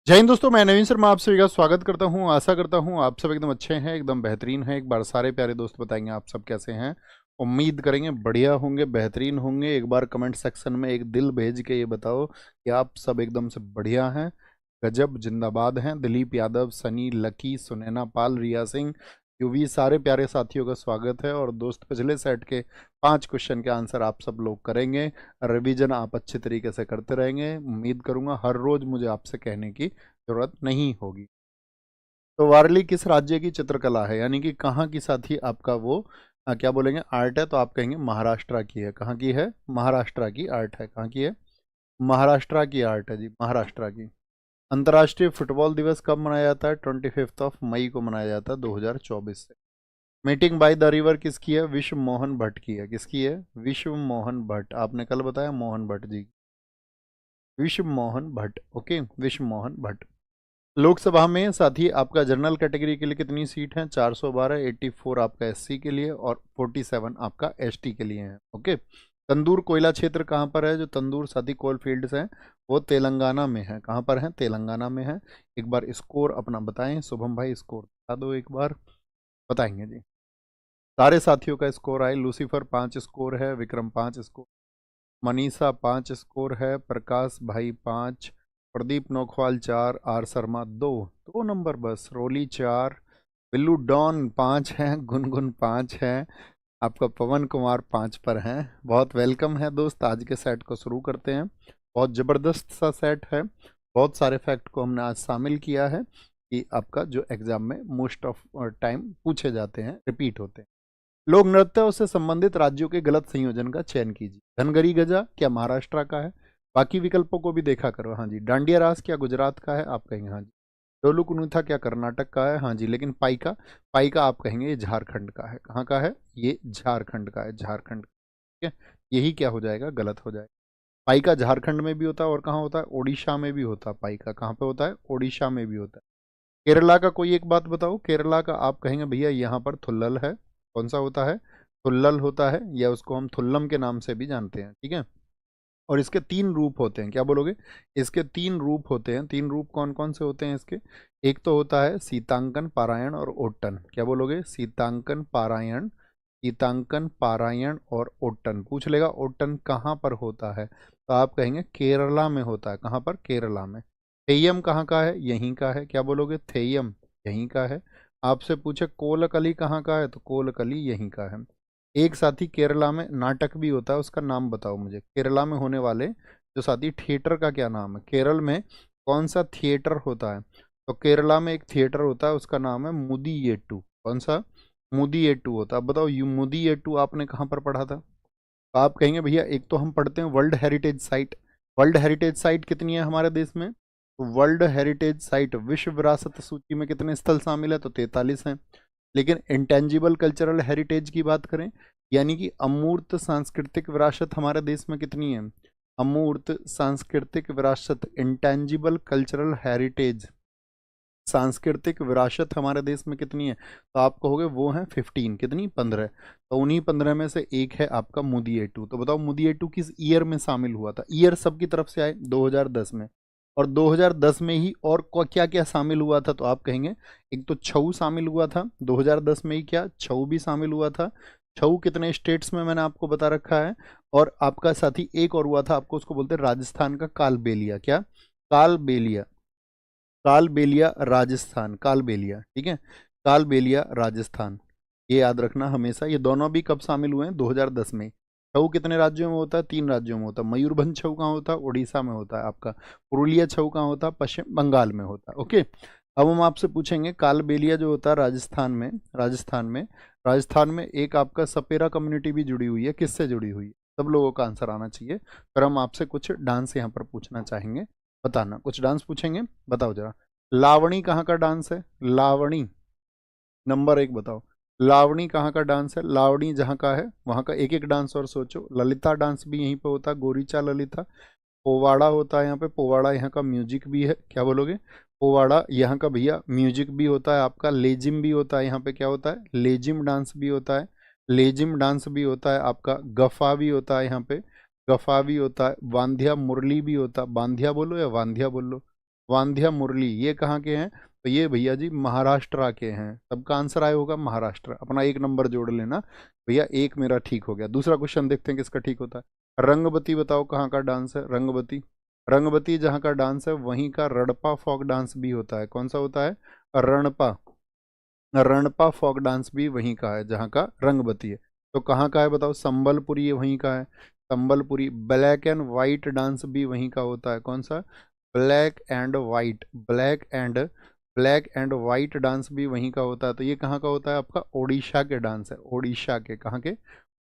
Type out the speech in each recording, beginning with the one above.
जय हिंद दोस्तों, मैं नवीन शर्मा आप सभी का स्वागत करता हूं। आशा करता हूं आप सब एकदम अच्छे हैं, एकदम बेहतरीन हैं। एक बार सारे प्यारे दोस्त बताएंगे आप सब कैसे हैं। उम्मीद करेंगे बढ़िया होंगे, बेहतरीन होंगे। एक बार कमेंट सेक्शन में एक दिल भेज के ये बताओ कि आप सब एकदम से बढ़िया हैं, गजब जिंदाबाद हैं। दिलीप यादव, सनी, लकी, सुनैना पाल, रिया सिंह, यूवी, सारे प्यारे साथियों का स्वागत है। और दोस्त पिछले सेट के 5 क्वेश्चन के आंसर आप सब लोग करेंगे। रिवीजन आप अच्छे तरीके से करते रहेंगे। उम्मीद करूंगा हर रोज मुझे आपसे कहने की जरूरत नहीं होगी। तो वारली किस राज्य की चित्रकला है, यानी कि कहाँ की साथी आपका वो क्या बोलेंगे आर्ट है, तो आप कहेंगे महाराष्ट्र की है। कहाँ की है? महाराष्ट्र की आर्ट है। कहाँ की है? महाराष्ट्र की आर्ट है जी, महाराष्ट्र की। अंतर्राष्ट्रीय फुटबॉल दिवस कब मनाया जाता है? 25 मई को मनाया जाता है 2024 से। मीटिंग बाय द रिवर किसकी है? विश्व मोहन भट्ट की है। किसकी है? विश्व मोहन भट्ट। आपने कल बताया मोहन भट्ट जी, विश्व मोहन भट्ट। ओके, विश्व मोहन भट्ट। लोकसभा में साथी आपका जनरल कैटेगरी के लिए कितनी सीट है? 412। 84 आपका एससी के लिए और 47 आपका एसटी के लिए है। ओके। तंदूर कोयला क्षेत्र कहाँ पर है? जो तंदूर साथी कोल फील्ड्स हैं वो तेलंगाना में है। कहाँ पर है? तेलंगाना में है। एक बार स्कोर अपना बताएं शुभम भाई, स्कोर बता दो एक बार। बताएंगे जी। सारे साथियों का स्कोर आए। लूसीफर 5 स्कोर है, विक्रम 5 स्कोर, मनीषा 5 स्कोर है, प्रकाश भाई 5, प्रदीप नौखवाल 4, आर शर्मा 2, 2 नंबर बस, रोली 4, बिल्लू डॉन 5 है, गुनगुन 5 है, आपका पवन कुमार 5 पर हैं। बहुत वेलकम है दोस्त। आज के सेट को शुरू करते हैं। बहुत ज़बरदस्त सा सेट है। बहुत सारे फैक्ट को हमने आज शामिल किया है कि आपका जो एग्जाम में मोस्ट ऑफ टाइम पूछे जाते हैं, रिपीट होते हैं। लोक नृत्यों से संबंधित राज्यों के गलत संयोजन का चयन कीजिए। धनगरी गजा क्या महाराष्ट्र का है? बाकी विकल्पों को भी देखा करो। हाँ जी। डांडिया रास क्या गुजरात का है? आप कहेंगे हाँ जी। डोलू कुनुथा क्या कर्नाटक का है? हाँ जी। लेकिन पाइका, पाइका आप कहेंगे ये झारखंड का है। कहाँ का है? ये झारखंड का है, झारखंड। ठीक है, यही क्या हो जाएगा? गलत हो जाएगा। पाइका झारखंड में भी होता है और कहाँ होता है? ओडिशा में भी होता है। पाइका कहाँ पे होता है? ओडिशा में भी होता है। केरला का कोई एक बात बताओ। केरला का आप कहेंगे भैया यहाँ पर थुल्लल है। कौन सा होता है? थुल्लल होता है, या उसको हम थुल्लम के नाम से भी जानते हैं। ठीक है। और इसके 3 रूप होते हैं। क्या बोलोगे? इसके 3 रूप होते हैं। 3 रूप कौन कौन से होते हैं इसके? एक तो होता है सीतांकन, पारायण और ओट्टन। क्या बोलोगे? सीतांकन, पारायण, सीतांकन, पारायण और ओट्टन। पूछ लेगा ओट्टन कहाँ पर होता है, तो आप कहेंगे केरला में होता है। कहाँ पर? केरला में। थेयम कहाँ का है? यहीं का है। क्या बोलोगे? थेयम यहीं का है। आपसे पूछे कोलकली कहाँ का है, तो कोलकली यहीं का है। एक साथी केरला में नाटक भी होता है, उसका नाम बताओ मुझे। केरला में होने वाले जो साथी थिएटर का क्या नाम है? केरल में कौन सा थिएटर होता है? तो केरला में एक थिएटर होता है, उसका नाम है मुदीयेट्टू। कौन सा? मुदीयेट्टू होता है। अब बताओ यू मुदीयेट्टू आपने कहाँ पर पढ़ा था? तो आप कहेंगे भैया एक तो हम पढ़ते हैं world heritage site. World heritage site कितनी है हमारे देश में? तो वर्ल्ड हेरिटेज साइट विश्व विरासत सूची में कितने स्थल शामिल है? तो 43 हैं। लेकिन इंटेंजिबल कल्चरल हेरिटेज की बात करें, यानी कि अमूर्त सांस्कृतिक विरासत हमारे देश में कितनी है? अमूर्त सांस्कृतिक विरासत, इंटेंजिबल कल्चरल हेरिटेज, सांस्कृतिक विरासत हमारे देश में कितनी है? तो आप कहोगे वो है 15। कितनी? 15। तो उन्हीं 15 में से एक है आपका मुदियेटू। तो बताओ मुदियेटू किस ईयर में शामिल हुआ था? ईयर सबकी तरफ से आए 2010 में। और 2010 में ही और क्या क्या शामिल हुआ था? तो आप कहेंगे एक तो छऊ शामिल हुआ था 2010 में ही। क्या छऊ भी शामिल हुआ था? छऊ कितने स्टेट्स में मैंने आपको बता रखा है। और आपका साथी एक और हुआ था, आपको उसको बोलते हैं राजस्थान का कालबेलिया। क्या? कालबेलिया। कालबेलिया राजस्थान, कालबेलिया। ठीक है, कालबेलिया राजस्थान। ये याद रखना हमेशा। ये दोनों भी कब शामिल हुए हैं? 2010 में। छऊ कितने राज्यों में होता है? 3 राज्यों में होता है। मयूरभंज छऊ कहाँ होता है? उड़ीसा में होता है आपका। पुरुलिया छऊ कहाँ होता है? पश्चिम बंगाल में होता है। ओके। अब हम आपसे पूछेंगे कालबेलिया जो होता है राजस्थान में, राजस्थान में एक आपका सपेरा कम्युनिटी भी जुड़ी हुई है। किससे जुड़ी हुई है? सब लोगों का आंसर आना चाहिए। फिर हम आपसे कुछ डांस यहाँ पर पूछना चाहेंगे, बताना। कुछ डांस पूछेंगे, बताओ जरा। लावणी कहाँ का डांस है? लावणी, नंबर 1 बताओ। लावणी कहाँ का डांस है? लावणी जहाँ का है वहाँ का एक एक डांस और सोचो। ललिता डांस भी यहीं पे होता है, गोरीचा ललिता। पोवाड़ा होता है यहाँ पे, पोवाड़ा यहाँ का म्यूजिक भी है। क्या बोलोगे? पोवाड़ा यहाँ का भैया म्यूजिक भी होता है आपका। लेजिम भी होता है यहाँ पे। क्या होता है? लेजिम डांस भी होता है। लेजिम डांस भी होता है आपका। गफा भी होता है यहाँ पे, गफा भी होता है। बांधिया मुरली भी होता है। बांधिया बोलो या वांधिया बोलो? वांध्या मुरली ये कहाँ के हैं? तो ये भैया जी महाराष्ट्र के हैं। सबका आंसर आया होगा महाराष्ट्र। अपना 1 नंबर जोड़ लेना भैया, एक मेरा ठीक हो गया। दूसरा क्वेश्चन देखते हैं किसका ठीक होता है। रंगबती बताओ कहाँ का डांस है? रंगबती, रंगबती जहाँ का डांस है वहीं का रणपा फोक डांस भी होता है। कौन सा होता है? रणपा, रणपा फोक डांस भी वहीं का है जहाँ का रंगबती है। तो कहाँ का है बताओ? संबलपुरी वहीं का है, Sambalpuri. Black and white dance भी वहीं का होता है। कौन सा? Black and white, black and white dance भी वहीं का होता है। तो ये कहाँ का होता है? आपका ओडिशा के डांस है। ओडिशा के, कहाँ के?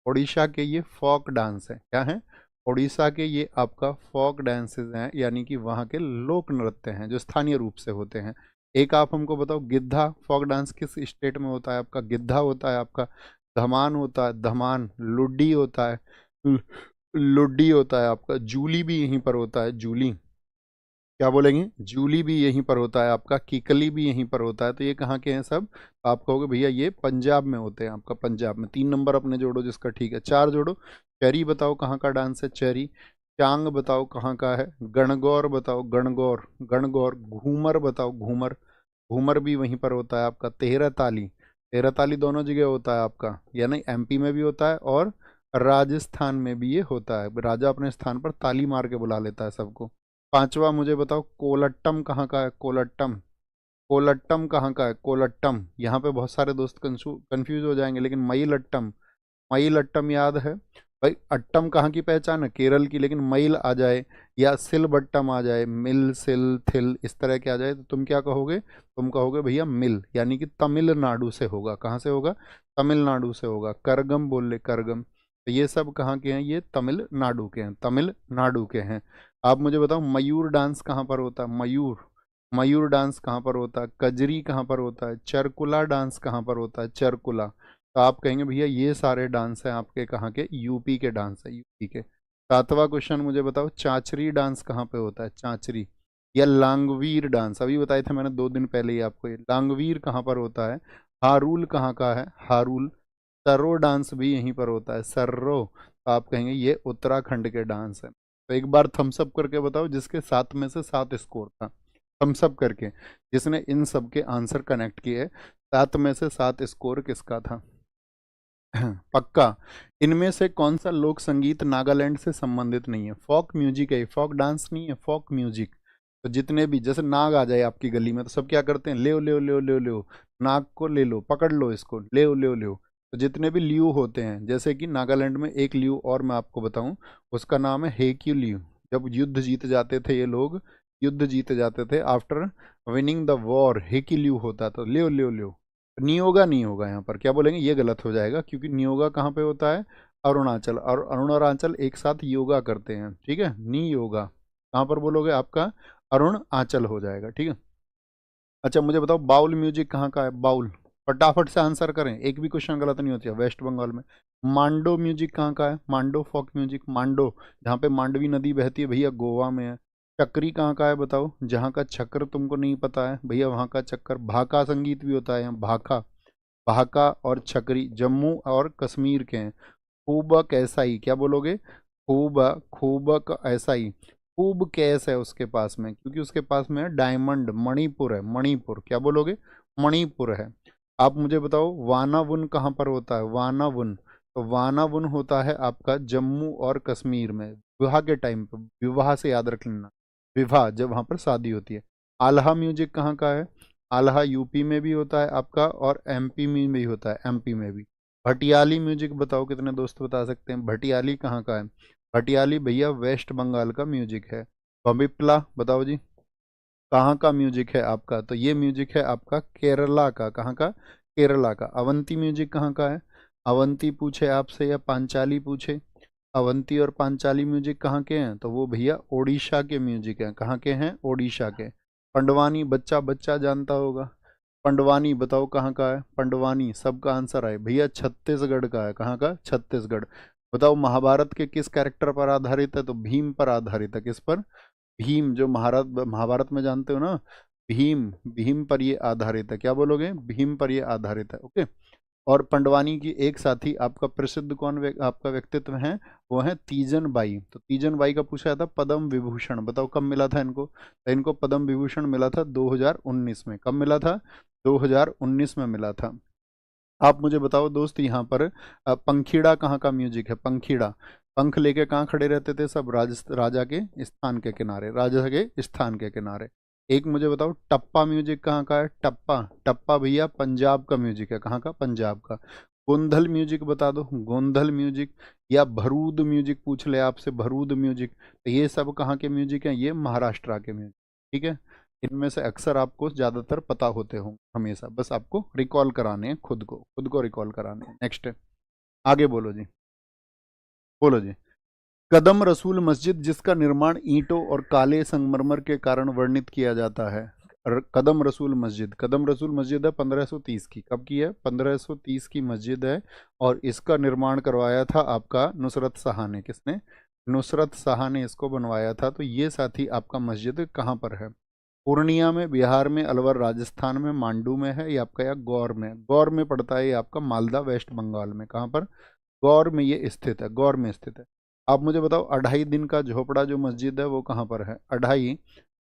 ओडिशा के ये फोक डांस है। क्या है? ओडिशा के ये आपका फोक डांसेस हैं, यानी कि वहाँ के लोक नृत्य हैं जो स्थानीय रूप से होते हैं। एक आप हमको बताओ, गिद्धा फोक डांस किस स्टेट में होता है आपका? गिद्धा होता है आपका, धमान होता है, धमान, लुड्डी होता है, लुड्डी होता है आपका, जूली भी यहीं पर होता है, जूली, क्या बोलेंगे? जूली भी यहीं पर होता है आपका, किकली भी यहीं पर होता है। तो ये कहाँ के हैं सब? आप कहोगे भैया ये पंजाब में होते हैं आपका, पंजाब में। 3 नंबर अपने जोड़ो जिसका ठीक है। 4 जोड़ो। चेरी बताओ कहाँ का डांस है? चेरी। चांग बताओ कहाँ का है? गणगौर बताओ, गणगौर, गणगौर। घूमर बताओ, घूमर, घूमर भी वहीं पर होता है आपका। तेरह ताली, तेरह ताली दोनों जगह होता है आपका, यानी एमपी में भी होता है और राजस्थान में भी ये होता है। राजा अपने स्थान पर ताली मार के बुला लेता है सबको। 5वां मुझे बताओ, कोलट्टम कहाँ का है? कोलट्टम, कोलट्टम कहाँ का है? कोलट्टम। यहाँ पे बहुत सारे दोस्त कंफ्यूज हो जाएंगे, लेकिन मईल अट्टम, मईल अट्टम याद है भाई। अट्टम कहाँ की पहचान है? केरल की। लेकिन मईल आ जाए या सिलबट्टम आ जाए, मिल, सिल, थिल, इस तरह के आ जाए तो तुम क्या कहोगे? तुम कहोगे भैया मिल, यानी कि तमिलनाडु से होगा। कहाँ से होगा? तमिलनाडु से होगा। करगम बोल ले, करगम। तो ये सब कहाँ के हैं? ये तमिलनाडु के हैं, तमिलनाडु के हैं। आप मुझे बताओ, मयूर डांस कहाँ पर होता है? मयूर, मयूर डांस कहाँ पर होता है? कजरी कहाँ पर होता है? चरकुला डांस कहाँ पर होता है? चरकुला। तो आप कहेंगे भैया ये सारे डांस हैं आपके कहाँ के? यूपी के डांस है, यूपी के। 7वां क्वेश्चन मुझे बताओ, चांचरी डांस कहाँ पे होता है? चांचरी या लांगवीर डांस, अभी बताए थे मैंने 2 दिन पहले ही आपको। ये लांगवीर कहाँ पर होता है? हारूल कहाँ का है? हारूल। सर्रो डांस भी यहीं पर होता है, सर्रो। तो आप कहेंगे ये उत्तराखंड के डांस है। तो एक बार थम्सअप करके बताओ जिसके 7 में से 7 स्कोर था, थम्सअप करके, जिसने इन सब के आंसर कनेक्ट किए। 7 में से 7 स्कोर किसका था? पक्का। इनमें से कौन सा लोक संगीत नागालैंड से संबंधित नहीं है? फोक म्यूजिक है, फोक डांस नहीं है, फोक म्यूजिक। तो जितने भी, जैसे नाग आ जाए आपकी गली में तो सब क्या करते हैं? ले ले ले ले ले, नाग को ले लो, पकड़ लो इसको, ले ले ले। तो जितने भी लियू होते हैं, जैसे कि नागालैंड में एक लियू और मैं आपको बताऊं, उसका नाम है हेक्यू लियू। जब युद्ध जीत जाते थे ये लोग, युद्ध जीत जाते थे, आफ्टर विनिंग द वॉर, हेक्यू लियू होता। तो ले ले ले, नियोगा नहीं होगा यहाँ पर, क्या बोलेंगे? ये गलत हो जाएगा, क्योंकि नियोगा कहाँ पे होता है? अरुणाचल, और अरुणाचल एक साथ योगा करते हैं, ठीक है? नी योगा कहाँ पर बोलोगे? आपका अरुणाचल हो जाएगा, ठीक है। अच्छा मुझे बताओ, बाउल म्यूजिक कहाँ का है? बाउल, फटाफट से आंसर करें, एक भी क्वेश्चन गलत नहीं होती है। वेस्ट बंगाल में। मांडो म्यूजिक कहाँ का है? मांडो फोक म्यूजिक, मांडो जहाँ पे मांडवी नदी बहती है भैया, गोवा में है। चक्री कहाँ का है बताओ? जहाँ का चक्र तुमको नहीं पता है भैया, वहाँ का चक्कर। भाका संगीत भी होता है यहाँ, भाका, भाका और छकरी जम्मू और कश्मीर के हैं। खूबक ऐसा ही, क्या बोलोगे? खूब, खूबक ऐसा ही। खूब कैस है उसके पास में, क्योंकि उसके पास में है डायमंड। मणिपुर है, मणिपुर, क्या बोलोगे? मणिपुर है। आप मुझे बताओ, वानावुन कहाँ पर होता है? वानावुन, तो वानावुन होता है आपका जम्मू और कश्मीर में, विवाह के टाइम पर। विवाह से याद रख लेना, विवाह जब वहाँ पर शादी होती है। आल्हा म्यूजिक कहाँ का है? आल्हा यूपी में भी होता है आपका, और एमपी में भी होता है, एमपी में भी। भटियाली म्यूजिक बताओ, कितने दोस्त बता सकते हैं? भटियाली कहाँ का है? भटियाली भैया वेस्ट बंगाल का म्यूजिक है। बमिप्ला बताओ जी, कहाँ का म्यूजिक है आपका? तो ये म्यूजिक है आपका केरला का। कहाँ का? केरला का। अवंती म्यूजिक कहाँ का है? अवंती पूछे आपसे या पांचाली पूछे? अवंती और पांचाली म्यूजिक कहाँ के हैं? तो वो भैया ओडिशा के म्यूजिक हैं। कहाँ के हैं? ओडिशा के। पंडवानी बच्चा बच्चा जानता होगा। पंडवानी बताओ कहाँ का है? पंडवानी, सबका आंसर है भैया छत्तीसगढ़ का है। कहाँ का? छत्तीसगढ़। बताओ महाभारत के किस कैरेक्टर पर आधारित है? तो भीम पर आधारित है। किस पर? भीम, जो महाभारत, महाभारत में जानते हो ना, भीम, भीम पर ये आधारित है। क्या बोलोगे? भीम पर ये आधारित है। ओके। और पंडवानी की एक साथी आपका प्रसिद्ध कौन आपका व्यक्तित्व है, वो है तीजन बाई। तो तीजन बाई का पूछा था पद्म विभूषण, बताओ कब मिला था इनको। तो इनको पद्म विभूषण मिला था 2019 में। कब मिला था, 2019 में मिला था। आप मुझे बताओ दोस्त, यहाँ पर पंखीड़ा कहाँ का म्यूजिक है, पंखीड़ा। पंख लेके कहाँ खड़े रहते थे सब, राजा के स्थान के किनारे, राजा के स्थान के किनारे। एक मुझे बताओ टप्पा म्यूजिक कहाँ का है, टप्पा, टप्पा भैया पंजाब का म्यूजिक है, कहाँ का, पंजाब का। गोंधल म्यूजिक बता दो, गोंधल म्यूजिक। या भरूद म्यूजिक पूछ ले आपसे, भरूद म्यूजिक, तो ये सब कहाँ के म्यूजिक हैं, ये महाराष्ट्र के म्यूजिक। ठीक है, इनमें से अक्सर आपको ज़्यादातर पता होते हों, हमेशा बस आपको रिकॉल कराने हैं, खुद को रिकॉल कराने हैं। नेक्स्ट, आगे बोलो जी, बोलो जी। कदम रसूल मस्जिद जिसका निर्माण ईंटों और काले संगमरमर के कारण वर्णित किया जाता है। कदम रसूल मस्जिद, कदम रसूल मस्जिद है 1530 की। कब की है, 1530 की मस्जिद है। और इसका निर्माण करवाया था आपका नुसरत शाह ने। किसने, नुसरत शाह ने इसको बनवाया था। तो ये साथी आपका मस्जिद कहाँ पर है, पूर्णिया में, बिहार में, अलवर राजस्थान में, मांडू में है, ये आपका या गौर में, गौर में पड़ता है ये आपका, मालदा वेस्ट बंगाल में। कहाँ पर, गौर में ये स्थित है, गौर में स्थित है। आप मुझे बताओ अढ़ाई दिन का झोपड़ा जो मस्जिद है वो कहाँ पर है, अढ़ाई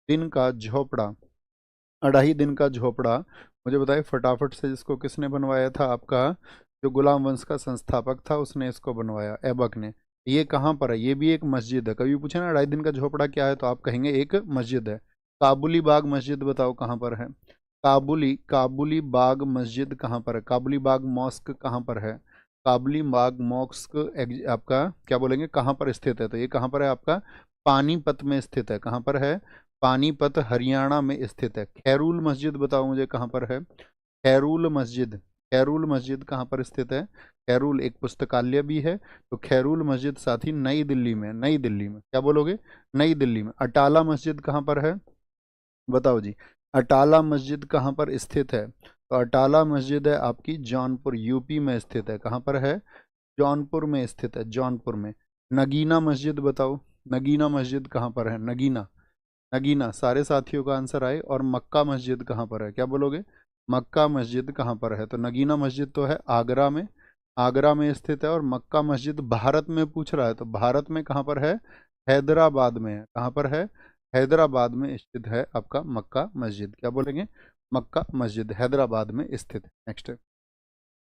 दिन का झोपड़ा, अढ़ाई दिन का झोपड़ा मुझे बताइए फटाफट से, जिसको किसने बनवाया था, आपका जो गुलाम वंश का संस्थापक था उसने इसको बनवाया, ऐबक ने। ये कहाँ पर है, ये भी एक मस्जिद है। कभी पूछे ना अढ़ाई दिन का झोपड़ा क्या है, तो आप कहेंगे एक मस्जिद है। काबुली बाग मस्जिद बताओ कहाँ पर है, काबुली बाग मस्जिद कहाँ पर है, काबुली बाग मॉस्क कहाँ पर है, काबुली बाग मॉस्क आपका क्या बोलेंगे कहाँ पर स्थित है, तो ये कहाँ पर है आपका, पानीपत में स्थित है। कहाँ पर है, पानीपत हरियाणा में स्थित है। खैरुल मस्जिद बताओ मुझे कहाँ पर है, खैरुल मस्जिद, खैरुल मस्जिद कहाँ पर स्थित है, खैरुल एक पुस्तकालय भी है। तो खैरुल मस्जिद साथी नई दिल्ली में, नई दिल्ली में, क्या बोलोगे, नई दिल्ली में। अटाला मस्जिद कहाँ पर है, बताओ जी, अटाला मस्जिद कहाँ पर स्थित है। तो अटाला मस्जिद है आपकी जौनपुर, यूपी में स्थित है। कहाँ पर है, जौनपुर में स्थित है, जौनपुर में। नगीना मस्जिद बताओ, नगीना मस्जिद कहाँ पर है, नगीना, नगीना सारे साथियों का आंसर आए। और मक्का मस्जिद कहाँ पर है, क्या बोलोगे, मक्का मस्जिद कहाँ पर है। तो नगीना मस्जिद तो है आगरा में, आगरा में स्थित है। और मक्का मस्जिद भारत में पूछ रहा है, तो भारत में कहाँ पर है, हैदराबाद में है। कहाँ पर है, हैदराबाद में स्थित है आपका मक्का मस्जिद, क्या बोलेंगे, मक्का मस्जिद हैदराबाद में स्थित है। नेक्स्ट,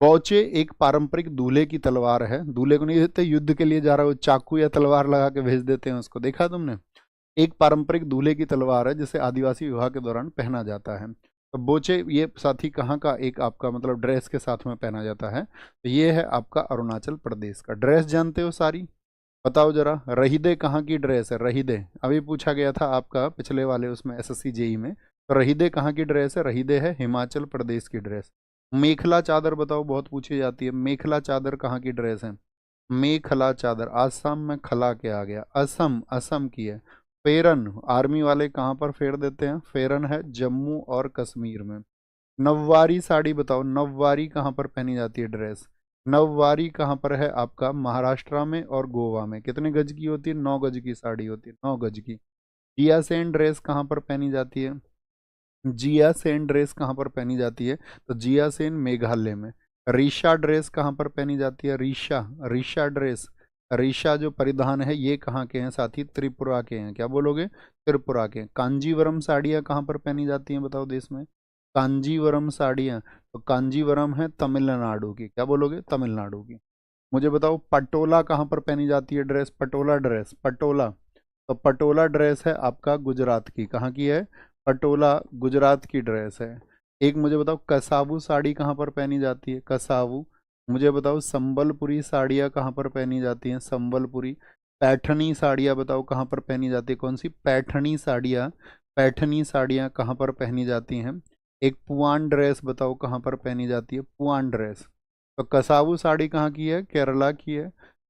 बौचे एक पारंपरिक दूल्हे की तलवार है। दूल्हे को नहीं देते युद्ध के लिए जा रहा है, वो चाकू या तलवार लगा के भेज देते हैं उसको, देखा तुमने। एक पारंपरिक दूल्हे की तलवार है जिसे आदिवासी विवाह के दौरान पहना जाता है। तो बोचे ये साथी कहाँ का एक आपका मतलब ड्रेस के साथ में पहना जाता है, तो ये है आपका अरुणाचल प्रदेश का ड्रेस। जानते हो सारी, बताओ जरा। रहीदे कहाँ की ड्रेस है, रहीदे अभी पूछा गया था आपका पिछले वाले उसमें एसएससी जेई में। तो रहीदे कहाँ की ड्रेस है, रहीदे है हिमाचल प्रदेश की ड्रेस। मेखला चादर बताओ, बहुत पूछी जाती है, मेखला चादर कहाँ की ड्रेस है, मेखला चादर आसाम में खला के आ गया, असम, असम की है। फेरन आर्मी वाले कहाँ पर फेर देते हैं, फेरन है जम्मू और कश्मीर में। नववारी साड़ी बताओ, नववारी कहाँ पर पहनी जाती है ड्रेस, नववारी कहाँ पर है आपका, महाराष्ट्र में और गोवा में। कितने गज की होती है, 9 गज की साड़ी होती है, 9 गज की। जिया सेन ड्रेस कहाँ पर पहनी जाती है, जिया सेन ड्रेस कहाँ पर पहनी जाती है, तो जिया सेन मेघालय में। रीशा ड्रेस कहाँ पर पहनी जाती है, रीशा, रीशा ड्रेस, रीशा जो परिधान है ये कहाँ के हैं साथी, त्रिपुरा के हैं, क्या बोलोगे, त्रिपुरा के। कांजीवरम साड़ियाँ कहाँ पर पहनी जाती हैं बताओ देश में, कांजीवरम साड़ियाँ, तो कांजीवरम है तमिलनाडु की, क्या बोलोगे, तमिलनाडु की। मुझे बताओ पटोला कहाँ पर पहनी जाती है ड्रेस, पटोला ड्रेस, पटोला, तो पटोला ड्रेस है आपका गुजरात की, कहाँ की है, पटोला गुजरात की ड्रेस है। एक मुझे बताओ कसावू साड़ी कहाँ पर पहनी जाती है, कसावू। मुझे बताओ संबलपुरी साड़ियाँ कहाँ पर पहनी जाती हैं, संबलपुरी। पैठनी साड़ियाँ बताओ कहाँ पर पहनी जाती है, कौन सी, पैठनी साड़ियाँ, पैठनी साड़ियाँ कहाँ पर पहनी जाती हैं। एक पुआन ड्रेस बताओ कहाँ पर पहनी जाती है, पुआन ड्रेस। तो कसावू साड़ी कहाँ की है, केरला की है।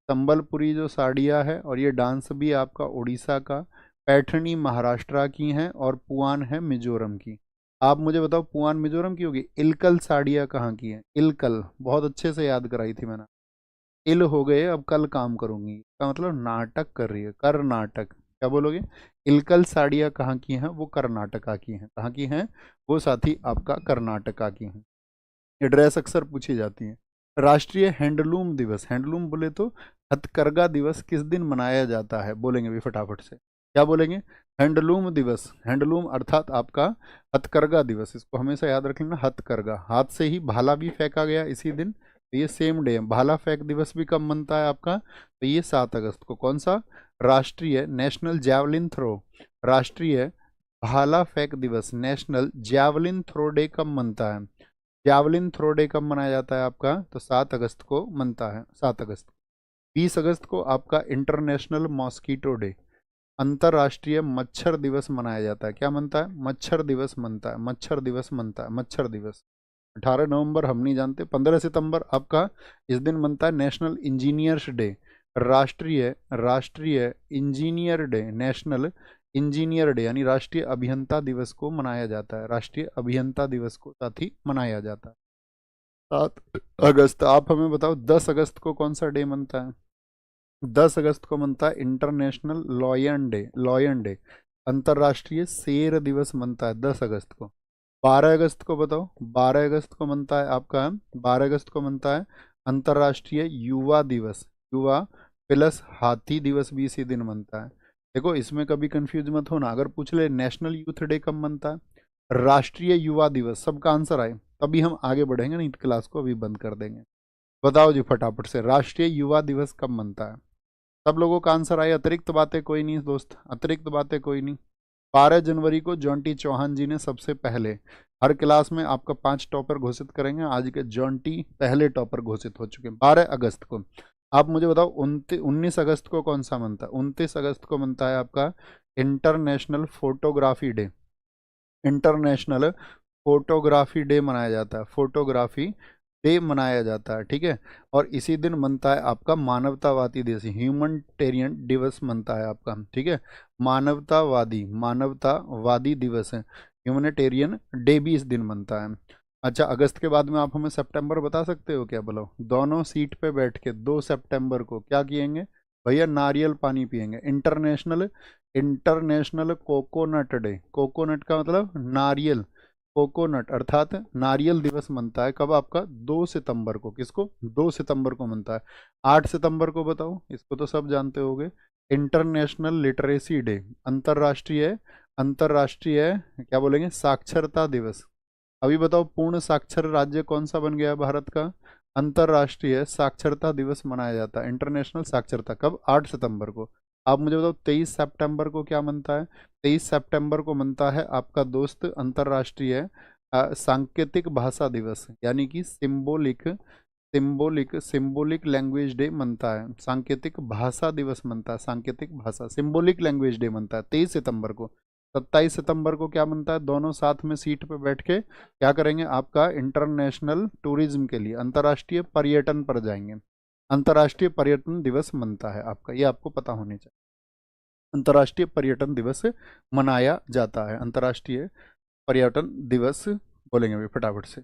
संबलपुरी जो साड़ियाँ है और ये डांस भी आपका उड़ीसा का। पैठनी महाराष्ट्र की हैं और पुआन है मिजोरम की। आप मुझे बताओ पुआन मिजोरम की होगी। इलकल साड़ियाँ कहाँ की हैं, इलकल, बहुत अच्छे से याद कराई थी मैंने। इल हो गए अब कल काम करूंगी का मतलब नाटक कर रही है, कर्नाटक, क्या बोलोगे। इलकल साड़ियाँ कहाँ की हैं, वो कर्नाटका की हैं, कहाँ की हैं, वो साथी आपका कर्नाटका की हैं। ये ड्रेस अक्सर पूछी जाती है। राष्ट्रीय हैंडलूम दिवस, हैंडलूम बोले तो हथकरघा दिवस किस दिन मनाया जाता है, बोलेंगे भी फटाफट से, क्या बोलेंगे? हैंडलूम दिवस, हैंडलूम अर्थात आपका हथकरघा दिवस, इसको हमेशा याद रख लेना, हथकरघा, हाथ से ही भाला भी फेंका गया इसी दिन, तो ये सेम डे है। भाला फेंक दिवस भी कब मनता है आपका, तो ये 7 अगस्त को। कौन सा? राष्ट्रीय नेशनल जैवलिन थ्रो, राष्ट्रीय भाला फेंक दिवस, नेशनल जैवलिन थ्रो डे कब मनता है? जैवलिन थ्रो डे कब मनाया जाता है आपका, तो 7 अगस्त को मनता है, 7 अगस्त। 20 अगस्त को आपका इंटरनेशनल मॉस्कीटो डे, अंतर्राष्ट्रीय मच्छर दिवस मनाया जाता है। क्या मनता है? मच्छर दिवस मनता है, मच्छर दिवस मनता है, मच्छर दिवस। 18 नवंबर हम नहीं जानते। 15 सितंबर आपका इस दिन मनता है नेशनल इंजीनियर्स डे, राष्ट्रीय राष्ट्रीय engineer day, national engineer day यानी राष्ट्रीय अभियंता दिवस को मनाया जाता है, राष्ट्रीय अभियंता दिवस को साथ ही मनाया जाता है। 7 अगस्त। आप हमें बताओ 10 अगस्त को कौन सा डे मनता है? 10 अगस्त को मनता है international lion day, lion day, अंतर्राष्ट्रीय शेर दिवस मनता है 10 अगस्त को। 12 अगस्त को बताओ, 12 अगस्त को मनता है आपका, 12 अगस्त को मनता है अंतर्राष्ट्रीय युवा दिवस, युवा प्लस हाथी दिवस भी इसी दिन मनता है। देखो इसमें कभी कंफ्यूज मत होना, अगर पूछ ले नेशनल यूथ डे कब मनता है, राष्ट्रीय युवा दिवस, सबका आंसर आए तभी हम आगे बढ़ेंगे, नहीं तो क्लास को अभी बंद कर देंगे। बताओ जी फटाफट से, राष्ट्रीय युवा दिवस कब मनता है? सब लोगों का आंसर आए, अतिरिक्त बातें कोई नहीं दोस्त, अतिरिक्त बातें कोई नहीं। 12 जनवरी को जॉन्टी चौहान जी ने सबसे पहले, हर क्लास में आपका 5 टॉपर घोषित करेंगे, आज के जॉन्टी पहले टॉपर घोषित हो चुके हैं। 12 अगस्त को आप मुझे बताओ 19 अगस्त को कौन सा मनता है? 29 अगस्त को मनता है आपका international photography day, international photography day मनाया जाता है, फोटोग्राफी डे मनाया जाता है, ठीक है। और इसी दिन मनता है आपका मानवतावादी दिवस, ह्यूमनिटेरियन दिवस मनता है आपका, ठीक है। मानवतावादी, मानवतावादी दिवस है, ह्यूमनिटेरियन डे भी इस दिन मनता है। अच्छा, अगस्त के बाद में आप हमें सितंबर बता सकते हो क्या? बोलो, दोनों सीट पे बैठ के 2 सितंबर को क्या किएंगे भैया? नारियल पानी पिएंगे। International international coconut day, coconut का मतलब नारियल, कोकोनट अर्थात नारियल दिवस मनता है कब आपका? 2 सितंबर को। किसको? 2 सितंबर को मनता है। 8 सितंबर को बताओ, इसको तो सब जानते होंगे, इंटरनेशनल लिटरेसी डे, अंतर्राष्ट्रीय अंतर्राष्ट्रीय क्या बोलेंगे? साक्षरता दिवस। अभी बताओ पूर्ण साक्षर राज्य कौन सा बन गया भारत का? अंतर्राष्ट्रीय साक्षरता दिवस मनाया जाता है, इंटरनेशनल साक्षरता कब? 8 सितंबर को। आप मुझे बताओ 23 सितंबर को क्या मनता है? 23 सितंबर को मनता है आपका दोस्त अंतर्राष्ट्रीय सांकेतिक भाषा दिवस, यानी कि symbolic symbolic symbolic language day मनता है, सांकेतिक भाषा दिवस मनता है, सांकेतिक भाषा सिंबोलिक लैंग्वेज डे मनता है 23 सितंबर को। 27 सितंबर को क्या मनता है? दोनों साथ में सीट पे बैठ के क्या करेंगे? आपका इंटरनेशनल टूरिज्म के लिए अंतर्राष्ट्रीय पर्यटन पर जाएंगे, अंतर्राष्ट्रीय पर्यटन दिवस मनता है आपका, ये आपको पता होनी चाहिए। अंतर्राष्ट्रीय पर्यटन दिवस मनाया जाता है, अंतर्राष्ट्रीय पर्यटन दिवस बोलेंगे अभी फटाफट से।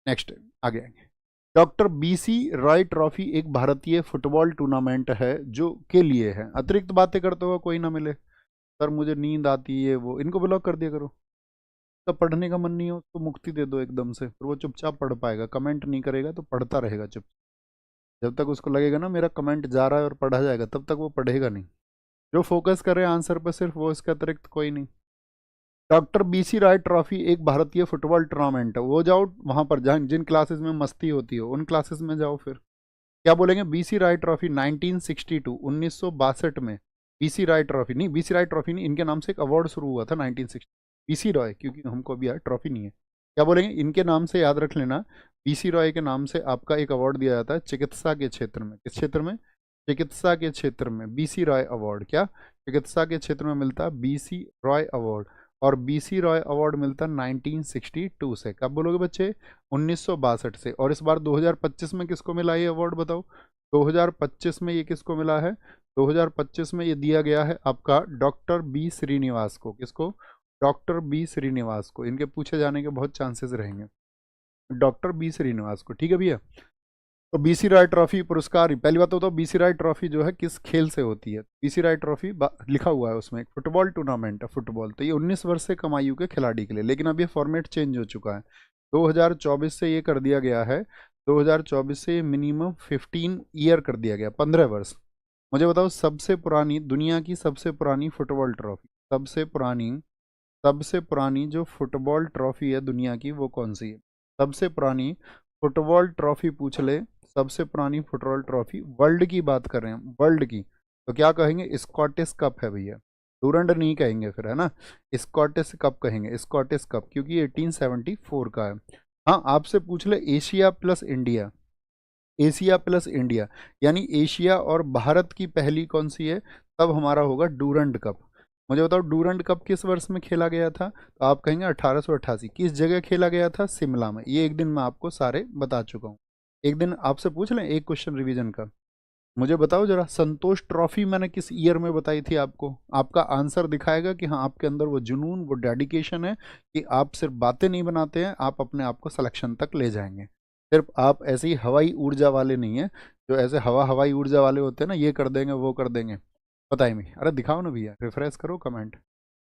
नेक्स्ट आगे आएंगे। डॉक्टर बीसी रॉय ट्रॉफी एक भारतीय फुटबॉल टूर्नामेंट है जो के लिए है। अतिरिक्त बातें करते हुए कोई ना मिले, सर मुझे नींद आती है, वो इनको ब्लॉक कर दिया करो। तो पढ़ने का मन नहीं हो तो मुक्ति दे दो एकदम से, फिर वो चुपचाप पढ़ पाएगा, कमेंट नहीं करेगा तो पढ़ता रहेगा चुप। जब तक उसको लगेगा ना मेरा कमेंट जा रहा है और पढ़ा जाएगा, तब तक वो पढ़ेगा नहीं। जो फोकस करे आंसर पर सिर्फ वो, इसके अतिरिक्त कोई नहीं। डॉक्टर बीसी राय ट्रॉफी एक भारतीय फुटबॉल टूर्नामेंट है, वो जाओ वहां पर, जहाँ जिन क्लासेस में मस्ती होती हो उन क्लासेस में जाओ। फिर क्या बोलेंगे? बीसी राय ट्रॉफी 1962 1962 में, बीसी राय ट्रॉफी नहीं, बीसी राय ट्रॉफी नहीं, इनके नाम से एक अवार्ड शुरू हुआ था 1960, बीसी रॉय, क्योंकि हमको अभी यार ट्रॉफी नहीं है। क्या बोलेंगे? इनके नाम से याद रख लेना, बीसी रॉय के नाम से आपका एक अवार्ड दिया जाता है चिकित्सा के क्षेत्र में। किस क्षेत्र में? चिकित्सा के क्षेत्र में बीसी रॉय अवार्ड, क्या चिकित्सा के क्षेत्र में मिलता है बीसी रॉय अवार्ड। और बीसी रॉय अवार्ड मिलता है 1962 से। कब बोलोगे बच्चे? 1962 से। और इस बार 2025 में किसको मिला ये अवार्ड बताओ? 2025 में ये किसको मिला है? 2025 में ये दिया गया है आपका डॉक्टर बी श्रीनिवास को। किसको? डॉक्टर बी श्रीनिवास को। इनके पूछे जाने के बहुत चांसेस रहेंगे, डॉक्टर बी श्रीनिवास को, ठीक है भैया। तो बीसी राय ट्रॉफी पुरस्कार, पहली बात तो बताओ बीसी राय ट्रॉफी जो है किस खेल से होती है? बीसी राय ट्रॉफी लिखा हुआ है उसमें, एक फुटबॉल टूर्नामेंट है, फुटबॉल। तो ये 19 वर्ष से कम आयु के खिलाड़ी के लिए, लेकिन अब ये फॉर्मेट चेंज हो चुका है, 2024 से ये कर दिया गया है 2024 से मिनिमम 15 ईयर कर दिया गया, 15 वर्ष। मुझे बताओ सबसे पुरानी, दुनिया की सबसे पुरानी फुटबॉल ट्रॉफी, सबसे पुरानी जो फुटबॉल ट्रॉफी है दुनिया की, वो कौन सी है? सबसे पुरानी फुटबॉल ट्रॉफी पूछ ले, सबसे पुरानी फुटबॉल ट्रॉफी वर्ल्ड की बात कर रहे हैं, वर्ल्ड की, तो क्या कहेंगे? स्कॉटिश कप है भैया, डूरंड नहीं कहेंगे फिर, है ना, स्कॉटिश कप कहेंगे, स्कॉटिश कप, क्योंकि 1874 का है। हाँ, आपसे पूछ ले Asia plus India, Asia plus India यानी एशिया और भारत की पहली कौन सी है, तब हमारा होगा डूरंड कप। मुझे बताओ डूरंड कप किस वर्ष में खेला गया था? तो आप कहेंगे 1888। किस जगह खेला गया था? शिमला में। ये एक दिन मैं आपको सारे बता चुका हूँ। एक दिन आपसे पूछ लें एक क्वेश्चन रिवीजन का। मुझे बताओ जरा, संतोष ट्रॉफी मैंने किस ईयर में बताई थी आपको? आपका आंसर दिखाएगा कि हाँ आपके अंदर वो जुनून, वो डेडिकेशन है कि आप सिर्फ बातें नहीं बनाते हैं, आप अपने आप को सिलेक्शन तक ले जाएंगे। सिर्फ आप ऐसे ही हवाई ऊर्जा वाले नहीं हैं, जो ऐसे हवाई ऊर्जा वाले होते हैं ना, ये कर देंगे वो कर देंगे, पता ही नहीं। अरे दिखाओ ना भैया, रिफ्रेश करो कमेंट।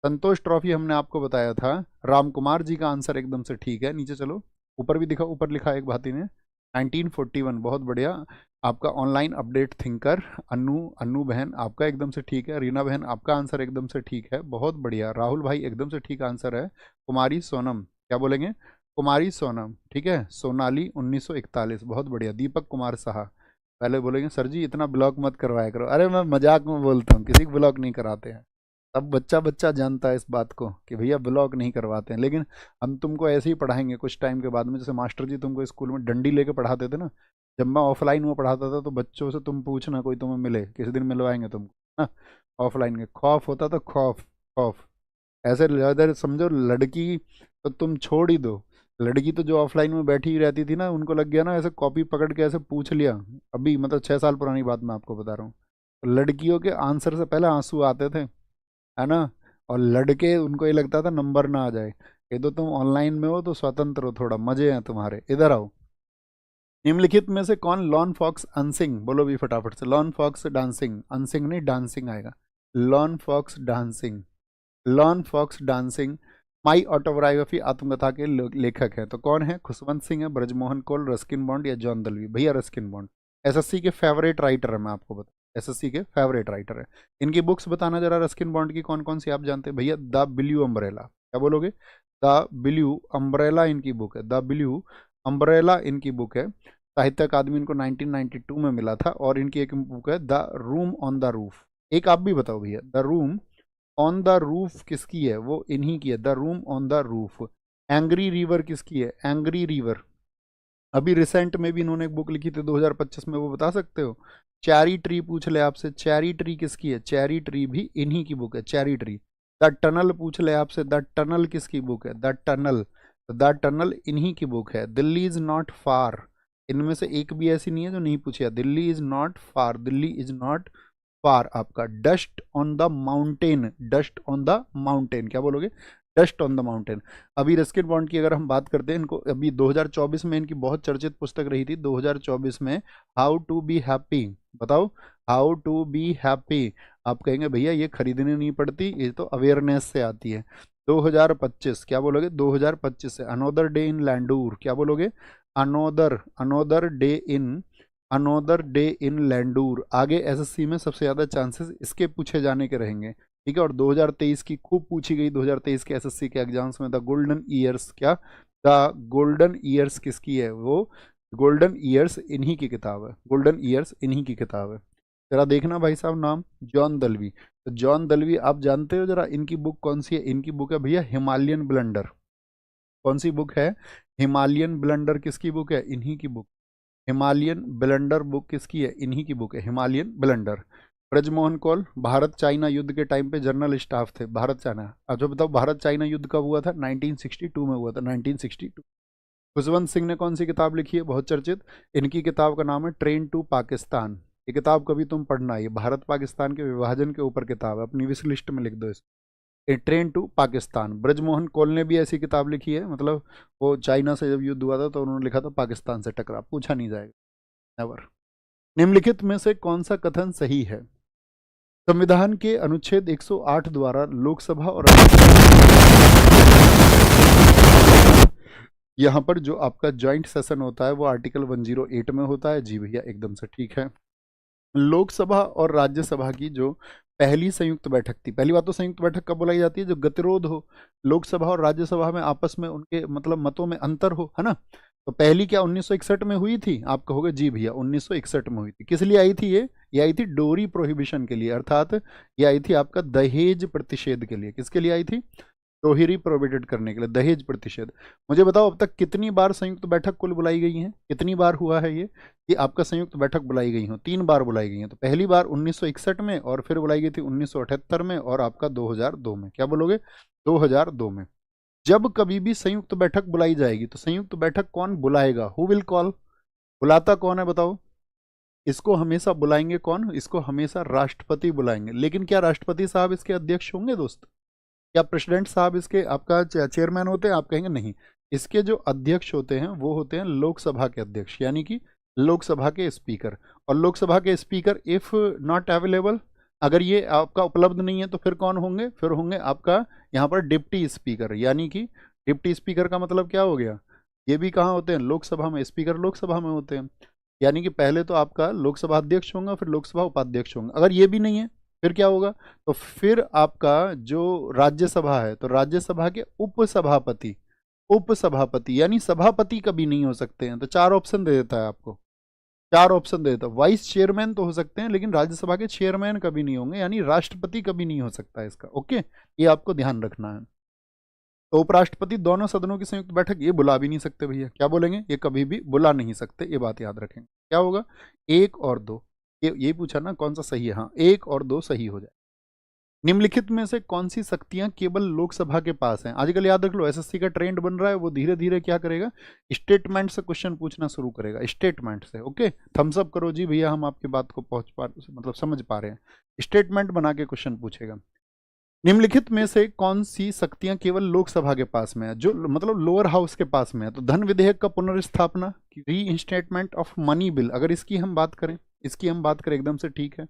संतोष ट्रॉफी हमने आपको बताया था, राम कुमार जी का आंसर एकदम से ठीक है। नीचे चलो, ऊपर भी दिखाओ, ऊपर लिखा है एक भाती ने 1941, बहुत बढ़िया। आपका ऑनलाइन अपडेट थिंकर अनु, अनु बहन आपका एकदम से ठीक है। रीना बहन आपका आंसर एकदम से ठीक है, बहुत बढ़िया। राहुल भाई एकदम से ठीक आंसर है। कुमारी सोनम, क्या बोलेंगे? कुमारी सोनम, ठीक है। सोनाली 1941, बहुत बढ़िया। दीपक कुमार साहा, पहले बोलेंगे सर जी इतना ब्लॉक मत करवाया करो। अरे मैं मजाक में बोलता हूँ, किसी को ब्लॉक नहीं कराते हैं। अब बच्चा बच्चा जानता है इस बात को कि भैया ब्लॉक नहीं करवाते हैं, लेकिन हम तुमको ऐसे ही पढ़ाएंगे कुछ टाइम के बाद में। जैसे मास्टर जी तुमको स्कूल में डंडी लेके पढ़ाते थे ना, जब मैं ऑफलाइन में पढ़ाता था तो बच्चों से तुम पूछना, कोई तुम्हें मिले किसी दिन मिलवाएंगे तुमको ना। ऑफलाइन के खौफ होता था, खौफ खौफ, ऐसे ज़्यादा समझो। लड़की तो तुम छोड़ ही दो, लड़की तो जो ऑफलाइन में बैठी ही रहती थी ना, उनको लग गया ना ऐसे कॉपी पकड़ के ऐसे पूछ लिया। अभी मतलब 6 साल पुरानी बात मैं आपको बता रहा हूँ। तो लड़कियों के आंसर से पहले आंसू आते थे, है ना। और लड़के उनको ये लगता था नंबर ना आ जाए। ये तो तुम ऑनलाइन में हो तो स्वतंत्र हो, थोड़ा मजे हैं तुम्हारे, इधर आओ। निम्नलिखित में से कौन लॉन फॉक्स अनसिंग, बोलो भी फटाफट से। लॉन फॉक्स डांसिंग, अनसिंग नहीं डांसिंग आएगा। Lone fox dancing, lone fox dancing my autobiography आत्मकथा के लेखक हैं, तो कौन है? खुशवंत सिंह है, ब्रजमोहन कौल, रस्किन बॉन्ड या जॉन दलवी? भैया रस्किन बॉन्ड, एसएससी के फेवरेट राइटर है, मैं आपको बता, एसएससी के फेवरेट राइटर है। इनकी बुक्स बताना जरा, रस्किन बॉन्ड की कौन कौन सी आप जानते हैं? भैया द ब्लू अम्ब्रेला, क्या बोलोगे? द ब्लू अम्ब्रेला इनकी बुक है, द ब्लू अम्ब्रेला इनकी बुक है। साहित्य अकादमी इनको 1992 में मिला था। और इनकी एक बुक है the room on the roof. एक आप भी बताओ भैया, the room on the roof किसकी है? वो इन्हीं की है, the room on the roof. Angry river किसकी है? एंग्री रिवर अभी रिसेंट में भी इन्होंने एक बुक लिखी थी 2025 में, वो बता सकते हो? चेरी ट्री पूछ ले आपसे, चेरी ट्री किसकी है? चेरी ट्री भी इन्हीं की बुक है, चेरी ट्री। द टनल पूछ ले आपसे, द टनल किसकी बुक है? द टनल, द टनल इन्हीं की बुक है। दिल्ली इज नॉट फार, इनमें से एक भी ऐसी नहीं है जो नहीं पूछा। Delhi is not far, Delhi is not far आपका। Dust on the mountain, dust on the mountain, क्या बोलोगे? Dust on the mountain. अभी रस्किन बॉन्ड की अगर हम बात करते हैं, इनको अभी 2024 में इनकी बहुत चर्चित पुस्तक रही थी 2024 में, हाउ टू बी हैप्पी। बताओ, हाउ टू बी हैप्पी। आप कहेंगे भैया ये खरीदनी नहीं पड़ती, ये तो अवेयरनेस से आती है। 2025, क्या बोलोगे? 2025 से अनोदर डे इन लैंडूर, क्या बोलोगे? Another, another day in, another day in Landour. आगे एसएससी में सबसे ज़्यादा चांसेस इसके पूछे जाने के रहेंगे, ठीक है। और 2023 की खूब पूछी गई, 2023 के एसएससी के एग्जाम्स में। द गोल्डन ईयर्स, क्या? द गोल्डन ईयर्स किसकी है? वो गोल्डन ईयर्स इन्हीं की किताब है, गोल्डन ईयर्स इन्हीं की किताब है। जरा देखना भाई साहब, नाम जॉन दलवी। तो जॉन दलवी आप जानते हो जरा इनकी बुक कौन सी है? इनकी बुक है भैया हिमालयन ब्लंडर। कौन सी बुक है? हिमालयन ब्लंडर किसकी बुक है? इन्हीं की बुक। हिमालयन ब्लंडर बुक किसकी है? इन्हीं की बुक है, Himalayan blunder. Brajmohan Kaul Bharat China युद्ध के टाइम पे जनरल स्टाफ थे, भारत चाइना। अच्छा बताओ, भारत चाइना युद्ध कब हुआ था? 1962 में हुआ था, 1962। खुशवंत सिंह ने कौन सी किताब लिखी है बहुत चर्चित? इनकी किताब का नाम है ट्रेन टू पाकिस्तान। ये किताब कभी तुम पढ़ना, ये भारत पाकिस्तान के विभाजन के ऊपर किताब है, अपनी विश लिस्ट में लिख दो इसको, ए ट्रेन टू पाकिस्तान। ब्रजमोहन कौल ने भी ऐसी किताब लिखी है, मतलब वो चाइना से जब युद्ध हुआ था तो उन्होंने लिखा था पाकिस्तान से टकरा, पूछा नहीं जाएगा, नेवर। निम्नलिखित में से कौन सा कथन सही है? संविधान के अनुच्छेद 108 द्वारा लोकसभा और यहाँ पर जो आपका ज्वाइंट सेशन होता है वो आर्टिकल 108 में होता है। जी भैया एकदम से ठीक है। लोकसभा और राज्यसभा की जो पहली संयुक्त बैठक थी, पहली बात तो संयुक्त बैठक कब बुलाई जाती है, जो गतिरोध हो, लोकसभा और राज्यसभा में आपस में उनके मतलब मतों में अंतर हो, है ना। तो पहली क्या 1961 में हुई थी, आप कहोगे जी भैया 1961 में हुई थी। किस लिए आई थी ये आई थी डोरी प्रोहिबिशन के लिए, अर्थात ये आई थी आपका दहेज प्रतिषेध के लिए। किसके लिए आई थी, दोहरी प्रोहिबिटेड करने के लिए, दहेज प्रतिषेध। मुझे बताओ अब तक कितनी बार संयुक्त बैठक कुल बुलाई गई है, कितनी बार हुआ है ये कि आपका संयुक्त बैठक बुलाई गई हो, 3 बार बुलाई गई है। तो पहली बार 1961 में, और फिर बुलाई गई थी 1978 में, और आपका 2002 में। क्या बोलोगे, 2002 में। जब कभी भी संयुक्त बैठक बुलाई जाएगी तो संयुक्त बैठक कौन बुलाएगा, हु विल कॉल, बुलाता कौन है बताओ। इसको हमेशा बुलाएंगे कौन, इसको हमेशा राष्ट्रपति बुलाएंगे। लेकिन क्या राष्ट्रपति साहब इसके अध्यक्ष होंगे दोस्त, क्या प्रेसिडेंट साहब इसके आपका चेयरमैन होते हैं, आप कहेंगे नहीं। इसके जो अध्यक्ष होते हैं वो होते हैं लोकसभा के अध्यक्ष, यानी कि लोकसभा के स्पीकर। और लोकसभा के स्पीकर इफ नॉट अवेलेबल, अगर ये आपका उपलब्ध नहीं है तो फिर कौन होंगे, फिर होंगे आपका यहाँ पर डिप्टी स्पीकर। यानी कि डिप्टी स्पीकर का मतलब क्या हो गया, ये भी कहाँ होते हैं, लोकसभा में, स्पीकर लोकसभा में होते हैं। यानी कि पहले तो आपका लोकसभा अध्यक्ष होंगे, फिर लोकसभा उपाध्यक्ष होंगे। अगर ये भी नहीं है फिर क्या होगा, तो फिर आपका जो राज्यसभा है तो राज्यसभा के उपसभापति, उपसभापति यानी सभापति कभी नहीं हो सकते हैं। तो 4 ऑप्शन दे देता है आपको, 4 ऑप्शन दे देता है। वाइस चेयरमैन तो हो सकते हैं लेकिन राज्यसभा के चेयरमैन कभी नहीं होंगे, यानी राष्ट्रपति कभी नहीं हो सकता है इसका। ओके, ये आपको ध्यान रखना है। तो उपराष्ट्रपति दोनों सदनों की संयुक्त बैठक ये बुला भी नहीं सकते भैया, क्या बोलेंगे, ये कभी भी बुला नहीं सकते, ये बात याद रखेंगे। क्या होगा, 1 और 2, ये पूछा ना कौन सा सही है, हाँ 1 और 2 सही हो जाए। निम्नलिखित में से कौन सी शक्तियां केवल लोकसभा के पास हैं। आजकल याद रख लो, एसएससी का ट्रेंड बन रहा है, वो धीरे धीरे क्या करेगा, स्टेटमेंट से क्वेश्चन पूछना शुरू करेगा, स्टेटमेंट से। ओके, थम्स अप करो जी भैया, हम आपकी बात को पहुंच पा मतलब समझ पा रहे हैं। स्टेटमेंट बना के क्वेश्चन पूछेगा। निम्नलिखित में से कौन सी शक्तियां केवल लोकसभा के पास में है, जो मतलब लोअर हाउस के पास में है। तो धन विधेयक का पुनर्स्थापना, री इंस्टेटमेंट ऑफ मनी बिल, अगर इसकी हम बात करें, इसकी हम बात करें एकदम से ठीक है।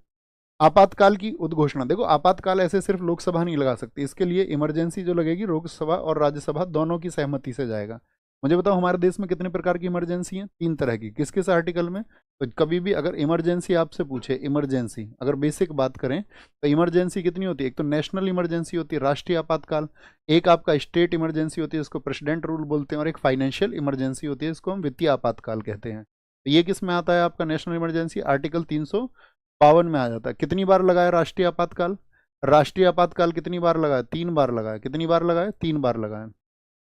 आपातकाल की उद्घोषणा, देखो आपातकाल ऐसे सिर्फ लोकसभा नहीं लगा सकती, इसके लिए इमरजेंसी जो लगेगी लोकसभा और राज्यसभा दोनों की सहमति से जाएगा। मुझे बताओ हमारे देश में कितने प्रकार की इमरजेंसी हैं, 3 तरह की। किस किस आर्टिकल में, तो कभी भी अगर इमरजेंसी आपसे पूछे, इमरजेंसी अगर बेसिक बात करें तो इमरजेंसी कितनी होती है, एक तो नेशनल इमरजेंसी होती है, राष्ट्रीय आपातकाल, एक आपका स्टेट इमरजेंसी होती है इसको प्रेसिडेंट रूल बोलते हैं, और एक फाइनेंशियल इमरजेंसी होती है इसको हम वित्तीय आपातकाल कहते हैं। तो ये किस में आता है आपका नेशनल इमरजेंसी, आर्टिकल 352 में आ जाता है। कितनी बार लगाया राष्ट्रीय आपातकाल, राष्ट्रीय आपातकाल कितनी बार लगाया, 3 बार लगाया। कितनी बार लगाया, 3 बार लगाया।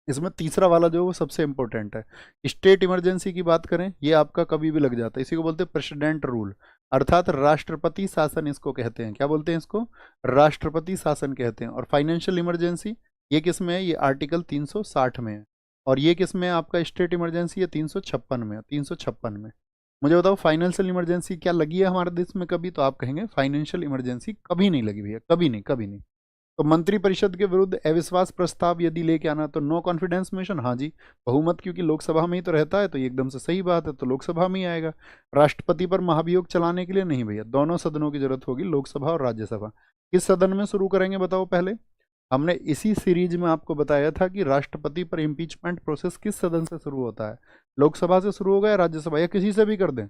इसमें तीसरा वाला जो वो सबसे इंपॉर्टेंट है। स्टेट इमरजेंसी की बात करें, ये आपका कभी भी लग जाता है, इसी को बोलते हैं प्रेसिडेंट रूल, अर्थात राष्ट्रपति शासन इसको कहते हैं। क्या बोलते हैं इसको, राष्ट्रपति शासन कहते हैं। और फाइनेंशियल इमरजेंसी ये किस में है, ये आर्टिकल 360 में है। और ये किस में है आपका स्टेट इमरजेंसी, ये 356 में है, 356 में। मुझे बताओ फाइनेंशियल इमरजेंसी क्या लगी है हमारे देश में कभी, तो आप कहेंगे फाइनेंशियल इमरजेंसी कभी नहीं लगी भैया, कभी नहीं, कभी नहीं। तो मंत्रिपरिषद के विरुद्ध अविश्वास प्रस्ताव यदि लेके आना तो नो कॉन्फिडेंस मोशन, हाँ जी, बहुमत क्योंकि लोकसभा में ही तो रहता है, तो ये एकदम से सही बात है, तो लोकसभा में ही आएगा। राष्ट्रपति पर महाभियोग चलाने के लिए नहीं भैया, दोनों सदनों की जरूरत होगी, लोकसभा और राज्यसभा। किस सदन में शुरू करेंगे बताओ पहले, हमने इसी सीरीज में आपको बताया था कि राष्ट्रपति पर इम्पीचमेंट प्रोसेस किस सदन से शुरू होता है, लोकसभा से शुरू होगा या राज्यसभा, या किसी से भी कर दें,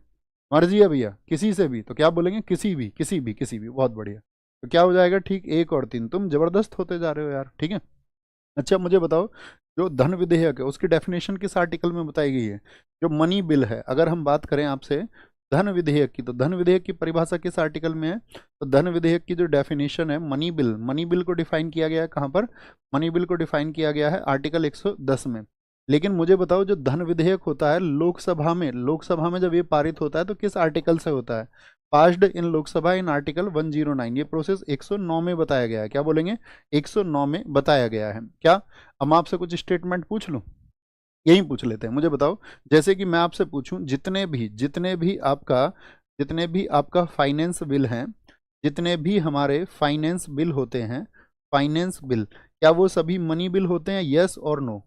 मर्जी है भैया, किसी से भी। तो क्या बोलेंगे, किसी भी, किसी भी, किसी भी, बहुत बढ़िया। तो क्या हो जाएगा, ठीक 1 और 3, तुम जबरदस्त होते जा रहे हो यार, ठीक है। अच्छा मुझे बताओ, जो धन विधेयक है उसकी डेफिनेशन किस आर्टिकल में बताई गई है, जो मनी बिल है, अगर हम बात करें आपसे धन विधेयक की, तो धन विधेयक की परिभाषा किस आर्टिकल में है, तो धन विधेयक की जो डेफिनेशन है मनी बिल, मनी बिल को डिफाइन किया गया है कहाँ पर, मनी बिल को डिफाइन किया गया है आर्टिकल 110 में। लेकिन मुझे बताओ जो धन विधेयक होता है लोकसभा में, लोकसभा में जब ये पारित होता है तो किस आर्टिकल से होता है, passed in Lok Sabha in article 109, ये प्रोसेस 109 में बताया गया है। क्या बोलेंगे, 109 में बताया गया है। क्या अब आपसे कुछ स्टेटमेंट पूछ लूं, यही पूछ लेते हैं। मुझे बताओ, जैसे कि मैं आपसे पूछूं, जितने भी आपका फाइनेंस बिल हैं, जितने भी हमारे फाइनेंस बिल होते हैं, फाइनेंस बिल, क्या वो सभी मनी बिल होते हैं, यस और नो।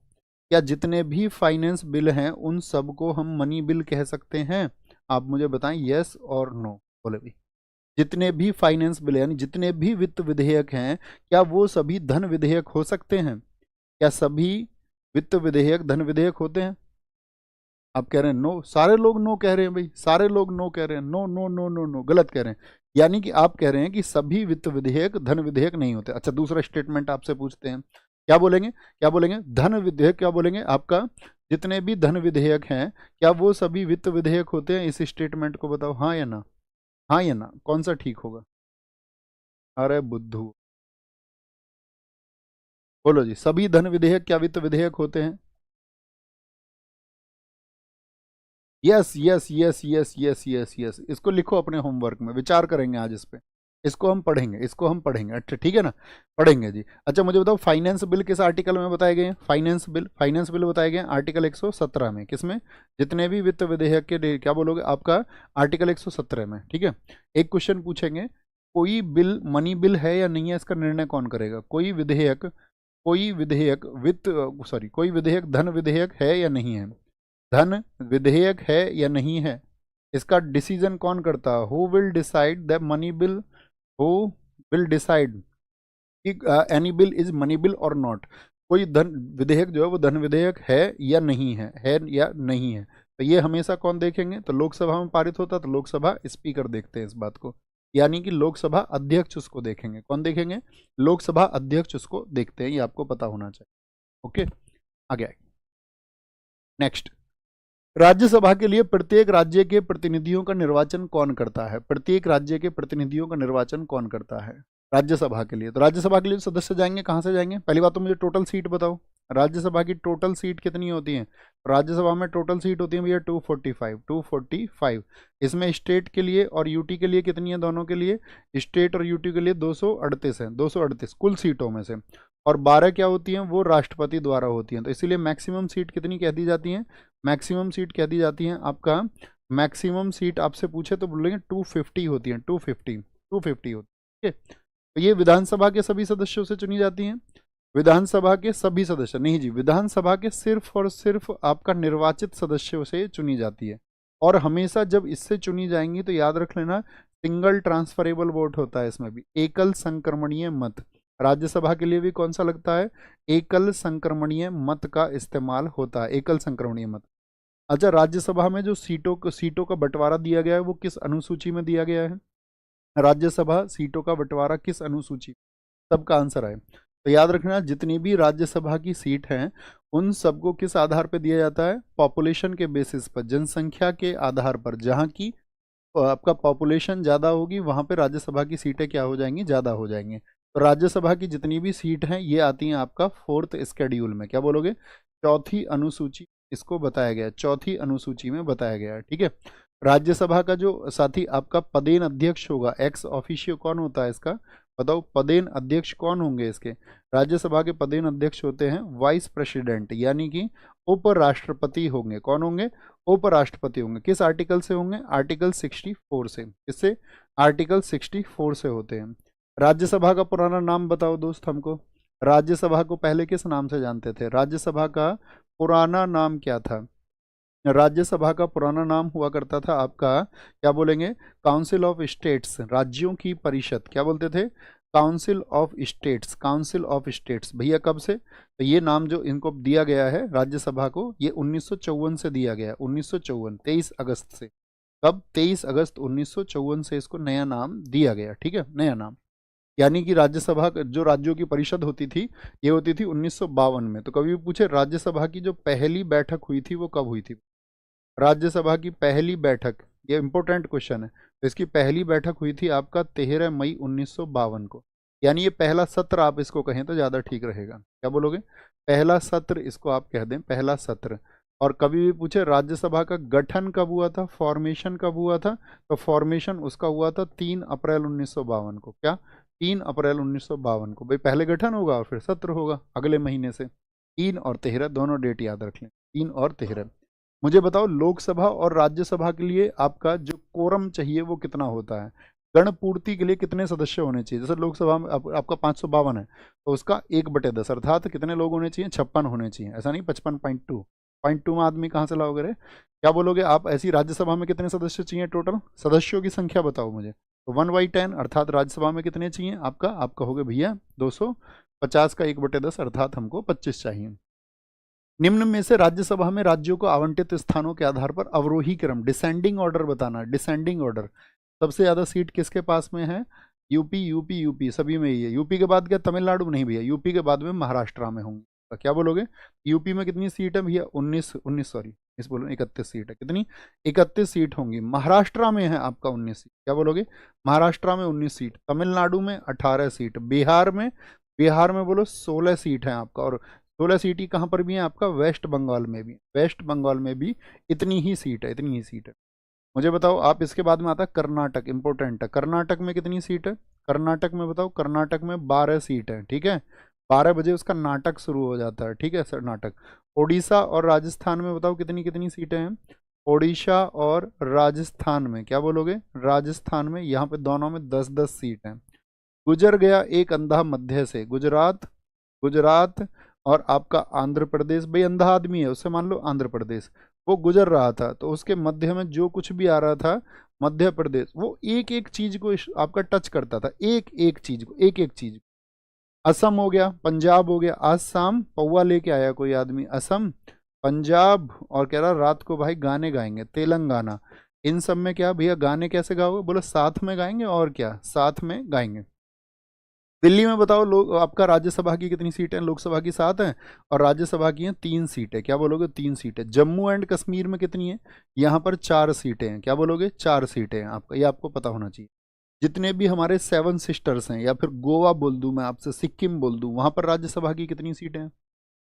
क्या जितने भी फाइनेंस बिल हैं उन सबको हम मनी बिल कह सकते हैं, आप मुझे बताएं यस और नो, बोले भी। जितने भी फाइनेंस बिल यानी जितने भी वित्त विधेयक हैं, क्या वो सभी धन विधेयक हो सकते हैं, क्या सभी वित्त विधेयक धन विधेयक होते हैं? आप कह रहे हैं नो, सारे लोग नो कह रहे हैं भाई, सारे लोग नो कह रहे हैं, no no no no no, गलत कह रहे हैं। यानी कि आप कह रहे हैं कि सभी वित्त विधेयक धन विधेयक नहीं होते। अच्छा, दूसरा स्टेटमेंट आपसे पूछते हैं, क्या बोलेंगे? क्या बोलेंगे? धन विधेयक क्या बोलेंगे आपका? जितने भी धन विधेयक हैं क्या वो सभी वित्त विधेयक होते हैं? इस स्टेटमेंट को बताओ, हाँ या ना, हाँ या ना, कौन सा ठीक होगा? अरे बुद्धू, बोलो जी, सभी धन विधेयक क्या वित्त विधेयक होते हैं? Yes yes yes yes yes yes yes, इसको लिखो अपने होमवर्क में, विचार करेंगे आज इस पे, इसको हम पढ़ेंगे, इसको हम पढ़ेंगे। अच्छा ठीक है ना, पढ़ेंगे जी। अच्छा मुझे बताओ, फाइनेंस बिल किस आर्टिकल में बताए गए हैं? फाइनेंस बिल बताए गए हैं आर्टिकल 117 में। किसमें? जितने भी वित्त विधेयक के क्या बोलोगे आपका? आर्टिकल 117 में, ठीक है। एक क्वेश्चन पूछेंगे, कोई बिल मनी बिल है या नहीं है, इसका निर्णय कौन करेगा? कोई विधेयक वित्त, सॉरी, कोई विधेयक धन विधेयक है या नहीं है, धन विधेयक है या नहीं है, इसका डिसीजन कौन करता है? Who will decide the money bill, who will decide कि any bill is money bill और नॉट? कोई धन विधेयक जो है वो धन विधेयक है या नहीं है या नहीं है, तो ये हमेशा कौन देखेंगे? तो लोकसभा में पारित होता तो लोकसभा स्पीकर देखते हैं इस बात को, यानी कि लोकसभा अध्यक्ष उसको देखेंगे। कौन देखेंगे? लोकसभा अध्यक्ष उसको देखते हैं, ये आपको पता होना चाहिए। ओके, आगे नेक्स्ट, राज्यसभा के लिए प्रत्येक राज्य के प्रतिनिधियों का निर्वाचन कौन करता है? प्रत्येक राज्य के प्रतिनिधियों का निर्वाचन कौन करता है राज्यसभा के लिए? तो राज्यसभा के लिए सदस्य जाएंगे कहाँ से जाएंगे? पहली बात तो मुझे टोटल सीट बताओ, राज्यसभा की टोटल सीट कितनी होती है? राज्यसभा में टोटल सीट होती है भैया 245। इसमें स्टेट के लिए और यूटी के लिए कितनी है? दोनों के लिए, स्टेट और यूटी के लिए 238 है, 238 कुल सीटों में से, और 12 क्या होती हैं? वो राष्ट्रपति द्वारा होती हैं। तो इसीलिए मैक्सिमम सीट कितनी कह दी जाती है? मैक्सिमम सीट कह दी जाती है आपका, मैक्सिमम सीट आपसे पूछे तो बोलेंगे 250 होती है, 250 होती है, ठीक है। तो ये विधानसभा के सभी सदस्यों से चुनी जाती हैं, विधानसभा के सभी सदस्य नहीं जी, विधानसभा के सिर्फ और सिर्फ आपका निर्वाचित सदस्यों से चुनी जाती है। और हमेशा जब इससे चुनी जाएंगी तो याद रख लेना, सिंगल ट्रांसफरेबल वोट होता है इसमें भी, एकल संक्रमणीय मत। राज्यसभा के लिए भी कौन सा लगता है? एकल संक्रमणीय मत का इस्तेमाल होता है, एकल संक्रमणीय मत। अच्छा, राज्यसभा में जो सीटों का बंटवारा दिया गया है वो किस अनुसूची में दिया गया है? राज्यसभा सीटों का बंटवारा किस अनुसूची? सबका आंसर है, तो याद रखना, जितनी भी राज्यसभा की सीट हैं उन सबको किस आधार पर दिया जाता है? पॉपुलेशन के बेसिस पर, जनसंख्या के आधार पर। जहाँ की आपका पॉपुलेशन ज़्यादा होगी वहाँ पे राज्यसभा की सीटें क्या हो जाएंगी? ज़्यादा हो जाएंगी। तो राज्यसभा की जितनी भी सीट हैं ये आती हैं आपका 4th शेड्यूल में, क्या बोलोगे? चौथी अनुसूची इसको बताया गया, चौथी अनुसूची में बताया गया है, ठीक है। राज्यसभा का जो साथी आपका पदेन अध्यक्ष होगा, एक्स ऑफिशियो कौन होता है इसका? बताओ, पदेन अध्यक्ष कौन होंगे इसके? राज्यसभा के पदेन अध्यक्ष होते हैं वाइस प्रेसिडेंट, यानी कि उपराष्ट्रपति होंगे। कौन होंगे? उपराष्ट्रपति होंगे। किस आर्टिकल से होंगे? आर्टिकल 64 से। किससे? आर्टिकल 64 से होते हैं। राज्यसभा का पुराना नाम बताओ दोस्त हमको, राज्यसभा को पहले किस नाम से जानते थे? राज्यसभा का पुराना नाम क्या था? राज्यसभा का पुराना नाम हुआ करता था आपका, क्या बोलेंगे? काउंसिल ऑफ स्टेट्स, राज्यों की परिषद। क्या बोलते थे? Council of states, council of states. भैया कब से? तो ये नाम जो इनको दिया गया है राज्यसभा को, ये 1954 से दिया गया है, 1954, 23 अगस्त से। कब? 23 अगस्त 1954 से इसको नया नाम दिया गया, ठीक है, नया नाम। यानी कि राज्यसभा जो राज्यों की परिषद होती थी ये होती थी 1952 में। तो कभी भी पूछे राज्यसभा की जो पहली बैठक हुई थी वो कब हुई थी? राज्यसभा की पहली बैठक, ये इंपॉर्टेंट क्वेश्चन है। तो इसकी पहली बैठक हुई थी आपका 13 मई 1952 को, यानी ये पहला सत्र आप इसको कहें तो ज़्यादा ठीक रहेगा। क्या बोलोगे? पहला सत्र इसको आप कह दें, पहला सत्र। और कभी भी पूछे राज्यसभा का गठन कब हुआ था, फॉर्मेशन कब हुआ था, तो फॉर्मेशन उसका हुआ था 3 अप्रैल 1952 को। क्या? 3 अप्रैल 1952 को। भाई पहले गठन होगा और फिर सत्र होगा अगले महीने से। 3 और 13 दोनों डेट याद रख लें, 3 और 13। मुझे बताओ, लोकसभा और राज्यसभा के लिए आपका जो कोरम चाहिए वो कितना होता है? गण पूर्ति के लिए कितने सदस्य होने चाहिए? जैसे लोकसभा में आपका 552 है तो उसका 1/10 अर्थात कितने लोग होने चाहिए? 56 होने चाहिए। ऐसा नहीं 55.2 में आदमी कहाँ से लाओगे रे? क्या बोलोगे आप? ऐसी राज्यसभा में कितने सदस्य चाहिए? टोटल सदस्यों की संख्या बताओ मुझे। तो 1/10 अर्थात राज्यसभा में कितने चाहिए आपका? आप कहोगे भैया 250 का 1/10 अर्थात हमको 25 चाहिए। निम्न में से राज्यसभा में राज्यों को आवंटित स्थानों के आधार पर अवरोही क्रम, डिसेंडिंग ऑर्डर बताना, डिसेंडिंग ऑर्डर। सबसे ज्यादा सीट किसके पास में है? यूपी, यूपी, यूपी, सभी में ही है। यूपी के बाद क्या तमिलनाडु? नहीं भैया, यूपी के बाद में महाराष्ट्र में होंगे। तो क्या बोलोगे? यूपी में कितनी सीट है भैया? 19 सॉरी, इस बोलो 31 सीट है। कितनी? 31 सीट होंगी। महाराष्ट्र में है आपका 19 सीट। क्या बोलोगे? महाराष्ट्र में 19 सीट, तमिलनाडु में 18 सीट, बिहार में बोलो 16 सीट है आपका। और 16 सीट ही कहाँ पर भी है आपका? वेस्ट बंगाल में भी। वेस्ट बंगाल में भी इतनी ही सीट है, इतनी ही सीट है। मुझे बताओ आप, इसके बाद में आता है कर्नाटक, इंपॉर्टेंट है। कर्नाटक में कितनी सीट है? कर्नाटक में बताओ। कर्नाटक में 12 सीट है, ठीक है। 12 बजे उसका नाटक शुरू हो जाता है, ठीक है सर, नाटक। ओडिशा और राजस्थान में बताओ कितनी कितनी सीटें हैं? ओडिशा और राजस्थान में क्या बोलोगे? राजस्थान में यहाँ पे दोनों में 10-10 सीट हैं। गुजर गया एक अंधा मध्य से, गुजरात, गुजरात और आपका आंध्र प्रदेश। भाई अंधा आदमी है, उससे मान लो आंध्र प्रदेश, वो गुजर रहा था तो उसके मध्य में जो कुछ भी आ रहा था मध्य प्रदेश, वो एक एक चीज को आपका टच करता था, एक एक चीज को, एक एक चीज। असम हो गया, पंजाब हो गया। आज शाम पौवा लेके आया कोई आदमी, असम, पंजाब, और कह रहा रात को भाई गाने गाएंगे, तेलंगाना। इन सब में क्या भैया गाने कैसे गाओगे? बोलो साथ में गाएंगे, और क्या साथ में गाएंगे। दिल्ली में बताओ लोग, आपका राज्यसभा की कितनी सीटें हैं? लोकसभा की 7 हैं और राज्यसभा की हैं 3 सीटें। क्या बोलोगे? 3 सीटें। जम्मू एंड कश्मीर में कितनी है? यहाँ पर 4 सीटें हैं। क्या बोलोगे? 4 सीटें हैं आपका, ये आपको पता होना चाहिए। जितने भी हमारे 7 सिस्टर्स हैं, या फिर गोवा बोल दूं मैं आपसे, सिक्किम बोल दूं, वहां पर राज्यसभा की कितनी सीटें हैं?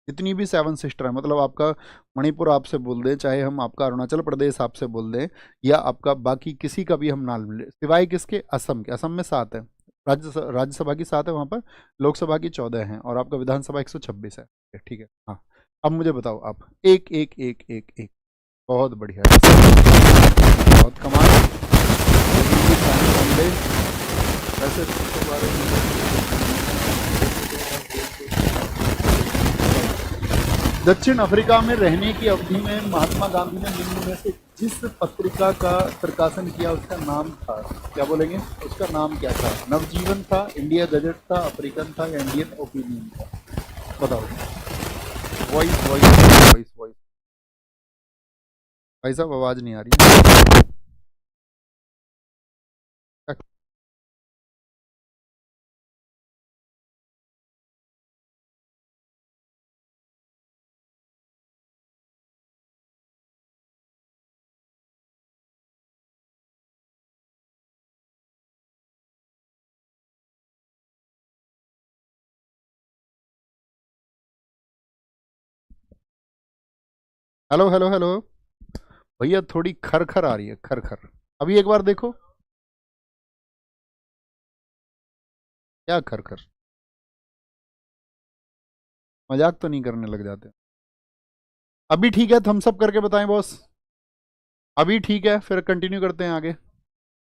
जितनी भी 7 सिस्टर है, मतलब आपका मणिपुर आपसे बोल दे, चाहे हम आपका अरुणाचल प्रदेश आपसे बोल दें, या आपका बाकी किसी का भी हम नाम ले, सिवाय किसके? असम के। असम में 7 है, राज्यसभा की 7 है वहाँ पर, लोकसभा की 14 है, और आपका विधानसभा 126 है। ठीक है, हाँ। अब मुझे बताओ आप, एक एक एक एक एक। बहुत बढ़िया, बहुत कमाल। वैसे इसके बारे में, दक्षिण अफ्रीका में रहने की अवधि में महात्मा गांधी ने निम्न में से जिस पत्रिका का प्रकाशन किया उसका नाम था? क्या बोलेंगे? उसका नाम क्या था? नवजीवन था, इंडिया गजट था, अफ्रीकन था, या इंडियन ओपिनियन था? बताओ। Voice voice voice voice. भाई साहब आवाज नहीं आ रही। हेलो हेलो हेलो भैया, थोड़ी खर खर आ रही है, खर खर। अभी एक बार देखो, क्या खर खर? मजाक तो नहीं करने लग जाते? अभी ठीक है, थम्स अप करके बताएं बॉस। अभी ठीक है, फिर कंटिन्यू करते हैं आगे।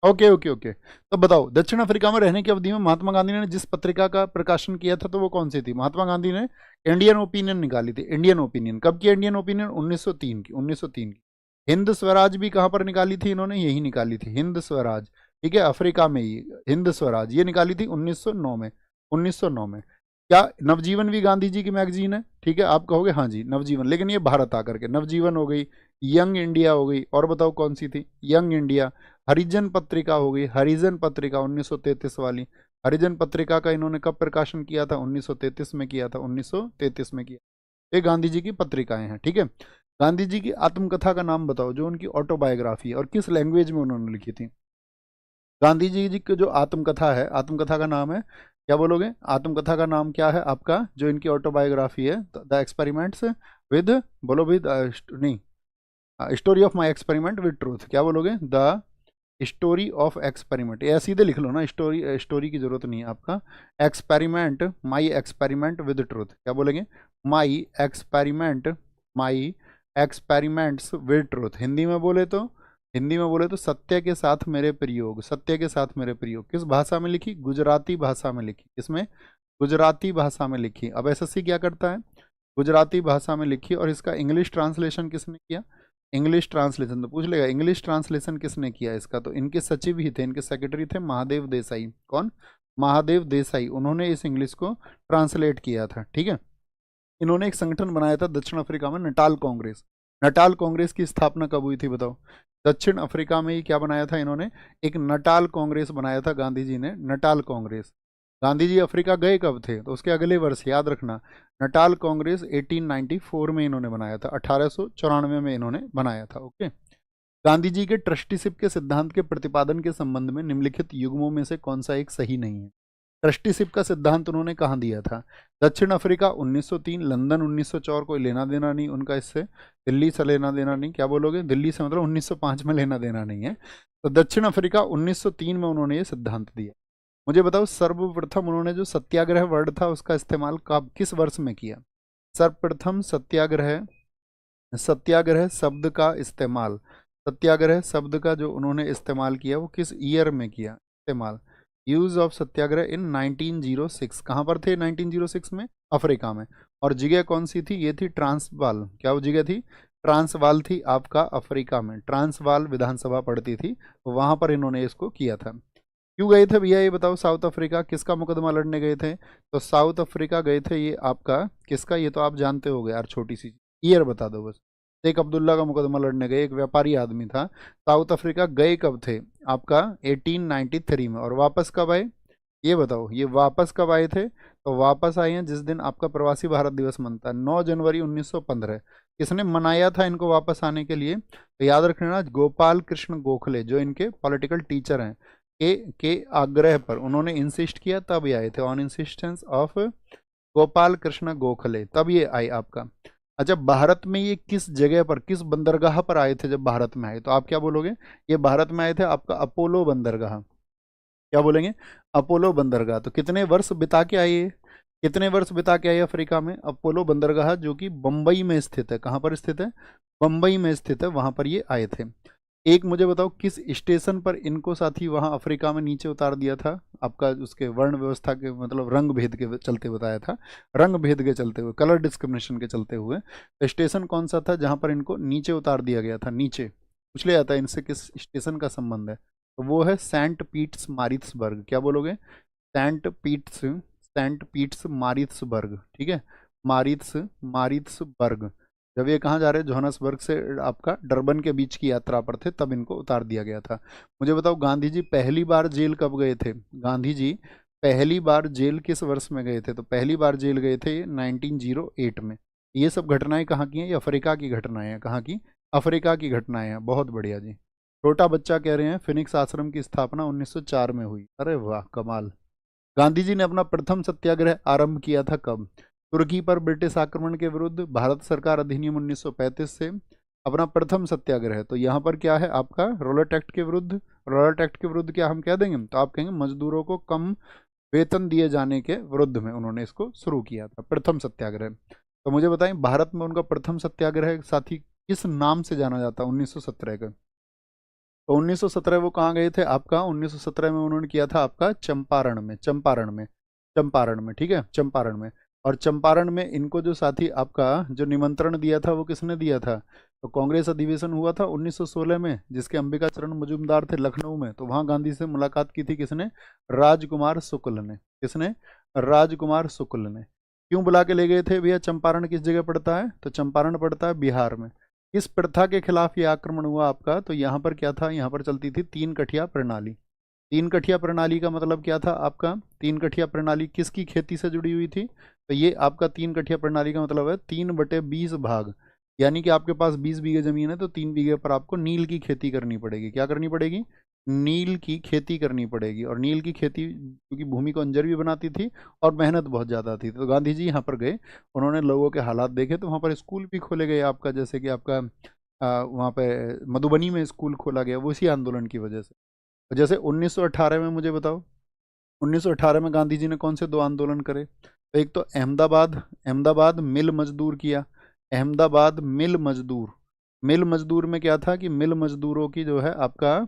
Okay okay okay. तो बताओ, दक्षिण अफ्रीका में रहने की अवधि में महात्मा गांधी ने जिस पत्रिका का प्रकाशन किया था, तो वो कौन सी थी? महात्मा गांधी ने इंडियन ओपिनियन निकाली थी। इंडियन ओपिनियन कब की? इंडियन ओपिनियन 1903 की, 1903 की। हिंद स्वराज भी कहाँ पर निकाली थी इन्होंने? यही निकाली थी, हिंद स्वराज, ठीक है, अफ्रीका में ही। हिंद स्वराज ये निकाली थी 1909 में, 1909 में। क्या नवजीवन भी गांधी जी की मैगजीन है? ठीक है, आप कहोगे हाँ जी नवजीवन, लेकिन ये भारत आकर के, नवजीवन हो गई, यंग इंडिया हो गई, और बताओ कौन सी थी? Young India. हरिजन पत्रिका हो गई, हरिजन पत्रिका 1933 वाली। हरिजन पत्रिका का इन्होंने कब प्रकाशन किया था? 1933 में किया था, 1933 में किया। ये गांधी जी की पत्रिकाएं हैं, ठीक है। गांधी जी की आत्मकथा का नाम बताओ, जो उनकी ऑटोबायोग्राफी है, और किस लैंग्वेज में उन्होंने लिखी थी? गांधी जी की जो आत्मकथा है, आत्मकथा का नाम है, क्या बोलोगे? आत्मकथा का नाम क्या है आपका, जो इनकी ऑटोबायोग्राफी है? द एक्सपेरिमेंट्स विद, बोलो विद, नहीं, story of my experiment with truth. क्या बोलोगे? द स्टोरी ऑफ एक्सपेरिमेंट, या सीधे लिख लो ना, स्टोरी, स्टोरी की जरूरत नहीं है आपका। Experiment, my experiment with truth. क्या बोलेंगे? My experiment, my experiments with truth. Hindi में बोले तो, हिंदी में बोले तो सत्य के साथ मेरे प्रयोग, सत्य के साथ मेरे प्रयोग। किस भाषा में लिखी? गुजराती भाषा में लिखी। किसमें? गुजराती भाषा में लिखी। अब एसएससी क्या करता है? गुजराती भाषा में लिखी, और इसका इंग्लिश ट्रांसलेशन किसने किया? इंग्लिश ट्रांसलेशन तो पूछ लेगा, इंग्लिश ट्रांसलेशन किसने किया इसका? तो इनके सचिव ही थे, इनके सेक्रेटरी थे महादेव देसाई। कौन? महादेव देसाई। उन्होंने इस इंग्लिश को ट्रांसलेट किया था, ठीक है। इन्होंने एक संगठन बनाया था दक्षिण अफ्रीका में, नटाल कांग्रेस। नटाल कांग्रेस की स्थापना कब हुई थी बताओ? दक्षिण अफ्रीका में ही क्या बनाया था इन्होंने? एक नटाल कांग्रेस बनाया था गांधी जी ने, Natal Congress. Gandhi ji Africa गए कब थे? तो उसके अगले वर्ष, याद रखना। नटाल कांग्रेस 1894 में इन्होंने बनाया था, 1894 में इन्होंने बनाया था। ओके। गांधी जी के ट्रस्टीशिप के सिद्धांत के प्रतिपादन के संबंध में निम्नलिखित युग्मों में से कौन सा एक सही नहीं है? ट्रस्टीशिप का सिद्धांत उन्होंने कहाँ दिया था? दक्षिण अफ्रीका 1903, लंदन 1904, कोई लेना देना नहीं उनका इससे, दिल्ली से लेना देना नहीं। क्या बोलोगे? दिल्ली से मतलब 1905 में लेना देना नहीं है। तो दक्षिण अफ्रीका 1903 में उन्होंने ये सिद्धांत दिया। मुझे बताओ, सर्वप्रथम उन्होंने जो सत्याग्रह वर्ड था उसका इस्तेमाल कब, किस वर्ष में किया? सर्वप्रथम सत्याग्रह, सत्याग्रह शब्द का इस्तेमाल, सत्याग्रह शब्द का जो उन्होंने इस्तेमाल किया वो किस ईयर में किया इस्तेमाल? यूज ऑफ सत्याग्रह इन 1906। कहाँ पर थे 1906 में? अफ्रीका में। और जगह कौन सी थी? ये थी ट्रांसवाल। क्या वो जगह थी? ट्रांसवाल थी आपका अफ्रीका में। ट्रांसवाल विधानसभा पड़ती थी, वहां पर इन्होंने इसको किया था। क्यों गए थे भैया ये बताओ? साउथ अफ्रीका किसका मुकदमा लड़ने गए थे? तो साउथ अफ्रीका गए थे ये आपका किसका, ये तो आप जानते हो यार, छोटी सी ईयर बता दो बस। शेख अब्दुल्ला का मुकदमा लड़ने गए, एक व्यापारी आदमी था। साउथ अफ्रीका गए कब थे? आपका 1893 में। और वापस कब आए ये बताओ? ये वापस कब आए थे? तो वापस आए हैं जिस दिन आपका प्रवासी भारत दिवस मनता है, 9 जनवरी 1915। किसने मनाया था इनको वापस आने के लिए? तो याद रखना, गोपाल कृष्ण गोखले, जो इनके पॉलिटिकल टीचर हैं, के आग्रह पर उन्होंने इंसिस्ट किया, तब ये आए थे। On insistence of Gopal Krishna Gokhale, तब ये आए आपका। अच्छा, भारत में ये किस जगह पर, किस बंदरगाह पर आए थे जब भारत में आए? तो आप क्या बोलोगे? ये भारत में आए थे आपका अपोलो बंदरगाह। क्या बोलेंगे? अपोलो बंदरगाह। तो कितने वर्ष बिता के आए? कितने वर्ष बिता के आए अफ्रीका में? अपोलो बंदरगाह, जो कि बम्बई में स्थित है। कहाँ पर स्थित है? बम्बई में स्थित है, वहां पर ये आए थे। एक मुझे बताओ, किस स्टेशन पर इनको साथी वहां अफ्रीका में नीचे उतार दिया था? आपका उसके वर्ण व्यवस्था के मतलब रंग भेद के चलते बताया था, रंग भेद के चलते हुए, कलर डिस्क्रिमिनेशन के चलते हुए। स्टेशन कौन सा था जहां पर इनको नीचे उतार दिया गया था? नीचे पूछ लिया जाता है इनसे किस स्टेशन का संबंध है, तो वो है सेंट पीट्स मारिट्सबर्ग। क्या बोलोगे? सेंट पीट्स मारिट्सबर्ग, ठीक है, मारिट्सबर्ग। जब ये कहाँ जा रहे हैं? जोहानसबर्ग से आपका डरबन के बीच की यात्रा पर थे, तब इनको उतार दिया गया था। मुझे बताओ, गांधी जी पहली बार जेल कब गए थे? गांधी जी पहली बार जेल किस वर्ष में गए थे? तो पहली बार जेल गए थे 1908 में। ये सब घटनाएं कहाँ की हैं? ये अफ्रीका की घटनाएं हैं। कहाँ की? अफ्रीका की घटनाएं हैं। बहुत बढ़िया जी। छोटा बच्चा कह रहे हैं फिनिक्स आश्रम की स्थापना 1904 में हुई। अरे वाह, कमाल। गांधी जी ने अपना प्रथम सत्याग्रह आरंभ किया था कब? तुर्की पर ब्रिटिश आक्रमण के विरुद्ध, भारत सरकार अधिनियम 1935 से। अपना प्रथम सत्याग्रह तो यहाँ पर क्या है आपका? रॉलेट एक्ट के विरुद्ध। रॉलेट एक्ट के विरुद्ध क्या हम कह देंगे? तो आप कहेंगे मजदूरों को कम वेतन दिए जाने के विरुद्ध में उन्होंने इसको शुरू किया था, प्रथम सत्याग्रह। तो मुझे बताएं, भारत में उनका प्रथम सत्याग्रह साथी किस नाम से जाना जाता है 1917 का? तो 1917 वो कहाँ गए थे आपका? 1917 में उन्होंने किया था आपका चंपारण में, चंपारण में, ठीक है, चंपारण में। और चंपारण में इनको जो साथी आपका जो निमंत्रण दिया था वो किसने दिया था? तो कांग्रेस अधिवेशन हुआ था 1916 में, जिसके अंबिका चरण मजूमदार थे लखनऊ में, तो वहां गांधी से मुलाकात की थी किसने? राजकुमार शुक्ल ने। किसने? राजकुमार शुक्ल ने। क्यों बुला के ले गए थे भैया? चंपारण किस जगह पड़ता है? तो चंपारण पड़ता है बिहार में। किस प्रथा के खिलाफ ये आक्रमण हुआ आपका? तो यहाँ पर क्या था? यहाँ पर चलती थी 3 कठिया प्रणाली। 3 कठिया प्रणाली का मतलब क्या था आपका? 3 कठिया प्रणाली किसकी खेती से जुड़ी हुई थी? तो ये आपका 3 कठिया प्रणाली का मतलब है 3/20 भाग। यानी कि आपके पास 20 बीघे जमीन है तो 3 बीघे पर आपको नील की खेती करनी पड़ेगी। क्या करनी पड़ेगी? नील की खेती करनी पड़ेगी। और नील की खेती क्योंकि भूमि को अंजर भी बनाती थी और मेहनत बहुत ज़्यादा थी, तो गांधी जी यहाँ पर गए, उन्होंने लोगों के हालात देखे, तो वहाँ पर स्कूल भी खोले गए आपका, जैसे कि आपका वहाँ पे मधुबनी में स्कूल खोला गया, वो इसी आंदोलन की वजह से। जैसे 1918 में मुझे बताओ, 1918 में गांधी जी ने कौन से 2 आंदोलन करे? तो एक तो अहमदाबाद, अहमदाबाद मिल मजदूर किया। अहमदाबाद मिल मजदूर, मिल मजदूर में क्या था कि मिल मजदूरों की जो है आपका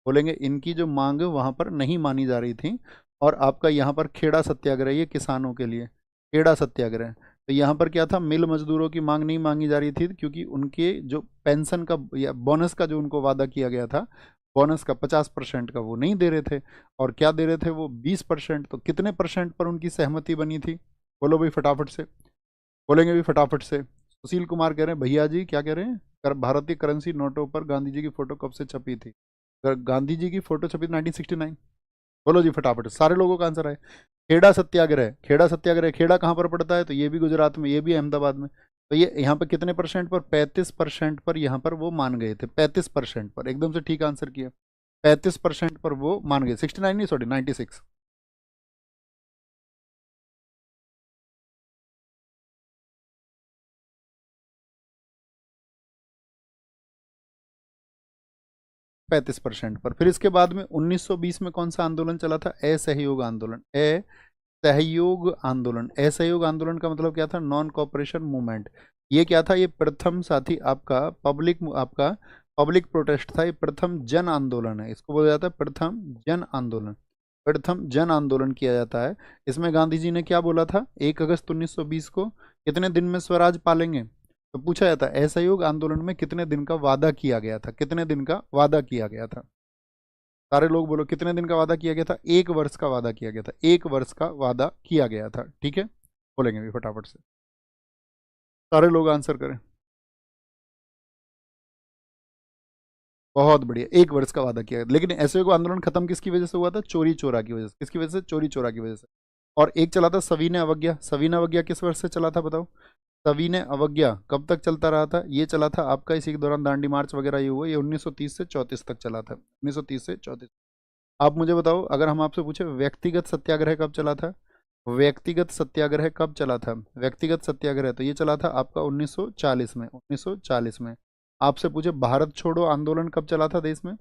बोलेंगे इनकी जो मांग वहां पर नहीं मानी जा रही थी। और आपका यहाँ पर खेड़ा सत्याग्रह, ये किसानों के लिए खेड़ा सत्याग्रह। तो यहाँ पर क्या था? मिल मजदूरों की मांग नहीं मांगी जा रही थी क्योंकि उनके जो पेंशन का या बोनस का जो उनको वादा किया गया था, बोनस का 50% का, वो नहीं दे रहे थे। और क्या दे रहे थे वो? 20%। तो कितने परसेंट पर उनकी सहमति बनी थी? बोलो भाई फटाफट से। बोलेंगे भी फटाफट से। सुशील कुमार कह रहे हैं भैया जी क्या कह रहे हैं, भारतीय करेंसी नोटों पर गांधी जी की फोटो कब से छपी थी? गांधी जी की फोटो छपी थी 1969। बोलो जी फटाफट, सारे लोगों का आंसर है। खेड़ा सत्याग्रह, खेड़ा सत्याग्रह, खेड़ा कहाँ पर पड़ता है? तो ये भी गुजरात में, ये भी अहमदाबाद में। तो ये यहाँ पर कितने परसेंट पर? 35% पर यहाँ पर वो मान गए थे, 35% पर, एकदम से ठीक आंसर किया। 35% पर वो मान गए, 69 नहीं सॉरी 96। 35% पर। फिर इसके बाद में 1920 में कौन सा आंदोलन चला था? असहयोग आंदोलन। असहयोग आंदोलन, असहयोग आंदोलन का मतलब क्या था? Non cooperation movement. ये क्या था? ये प्रथम साथी आपका पब्लिक प्रोटेस्ट था। ये प्रथम जन आंदोलन है, इसको बोला जाता है प्रथम जन आंदोलन। प्रथम जन आंदोलन किया जाता है। इसमें गांधी जी ने क्या बोला था? 1 अगस्त 1920 को कितने दिन में स्वराज पालेंगे? तो पूछा जाता है असहयोग आंदोलन में कितने दिन का वादा किया गया था, कितने दिन का वादा किया गया था? सारे लोग बोलो कितने दिन का वादा किया गया था? 1 वर्ष का वादा किया गया था, 1 वर्ष का वादा किया गया था। ठीक है, बोलेंगे भी फटाफट से, सारे लोग आंसर करें। बहुत बढ़िया, 1 वर्ष का वादा किया गया। लेकिन असहयोग आंदोलन खत्म किसकी वजह से हुआ था? चोरी चोरा की वजह से। किसकी वजह से? चोरी चोरा की वजह से। और एक चला था सविनय अवज्ञा। सविनय अवज्ञा किस वर्ष से चला था बताओ? सविनय अवज्ञा कब तक चलता रहा था? ये चला था आपका, इसी के दौरान दांडी मार्च वगैरह ये हुआ, ये 1930 से 34 तक चला था, 1930 से 34। आप मुझे बताओ, अगर हम आपसे पूछे व्यक्तिगत सत्याग्रह कब चला था? व्यक्तिगत सत्याग्रह कब चला था? व्यक्तिगत सत्याग्रह तो ये चला था आपका 1940 में, 1940 में। आपसे पूछे भारत छोड़ो आंदोलन कब चला था देश में?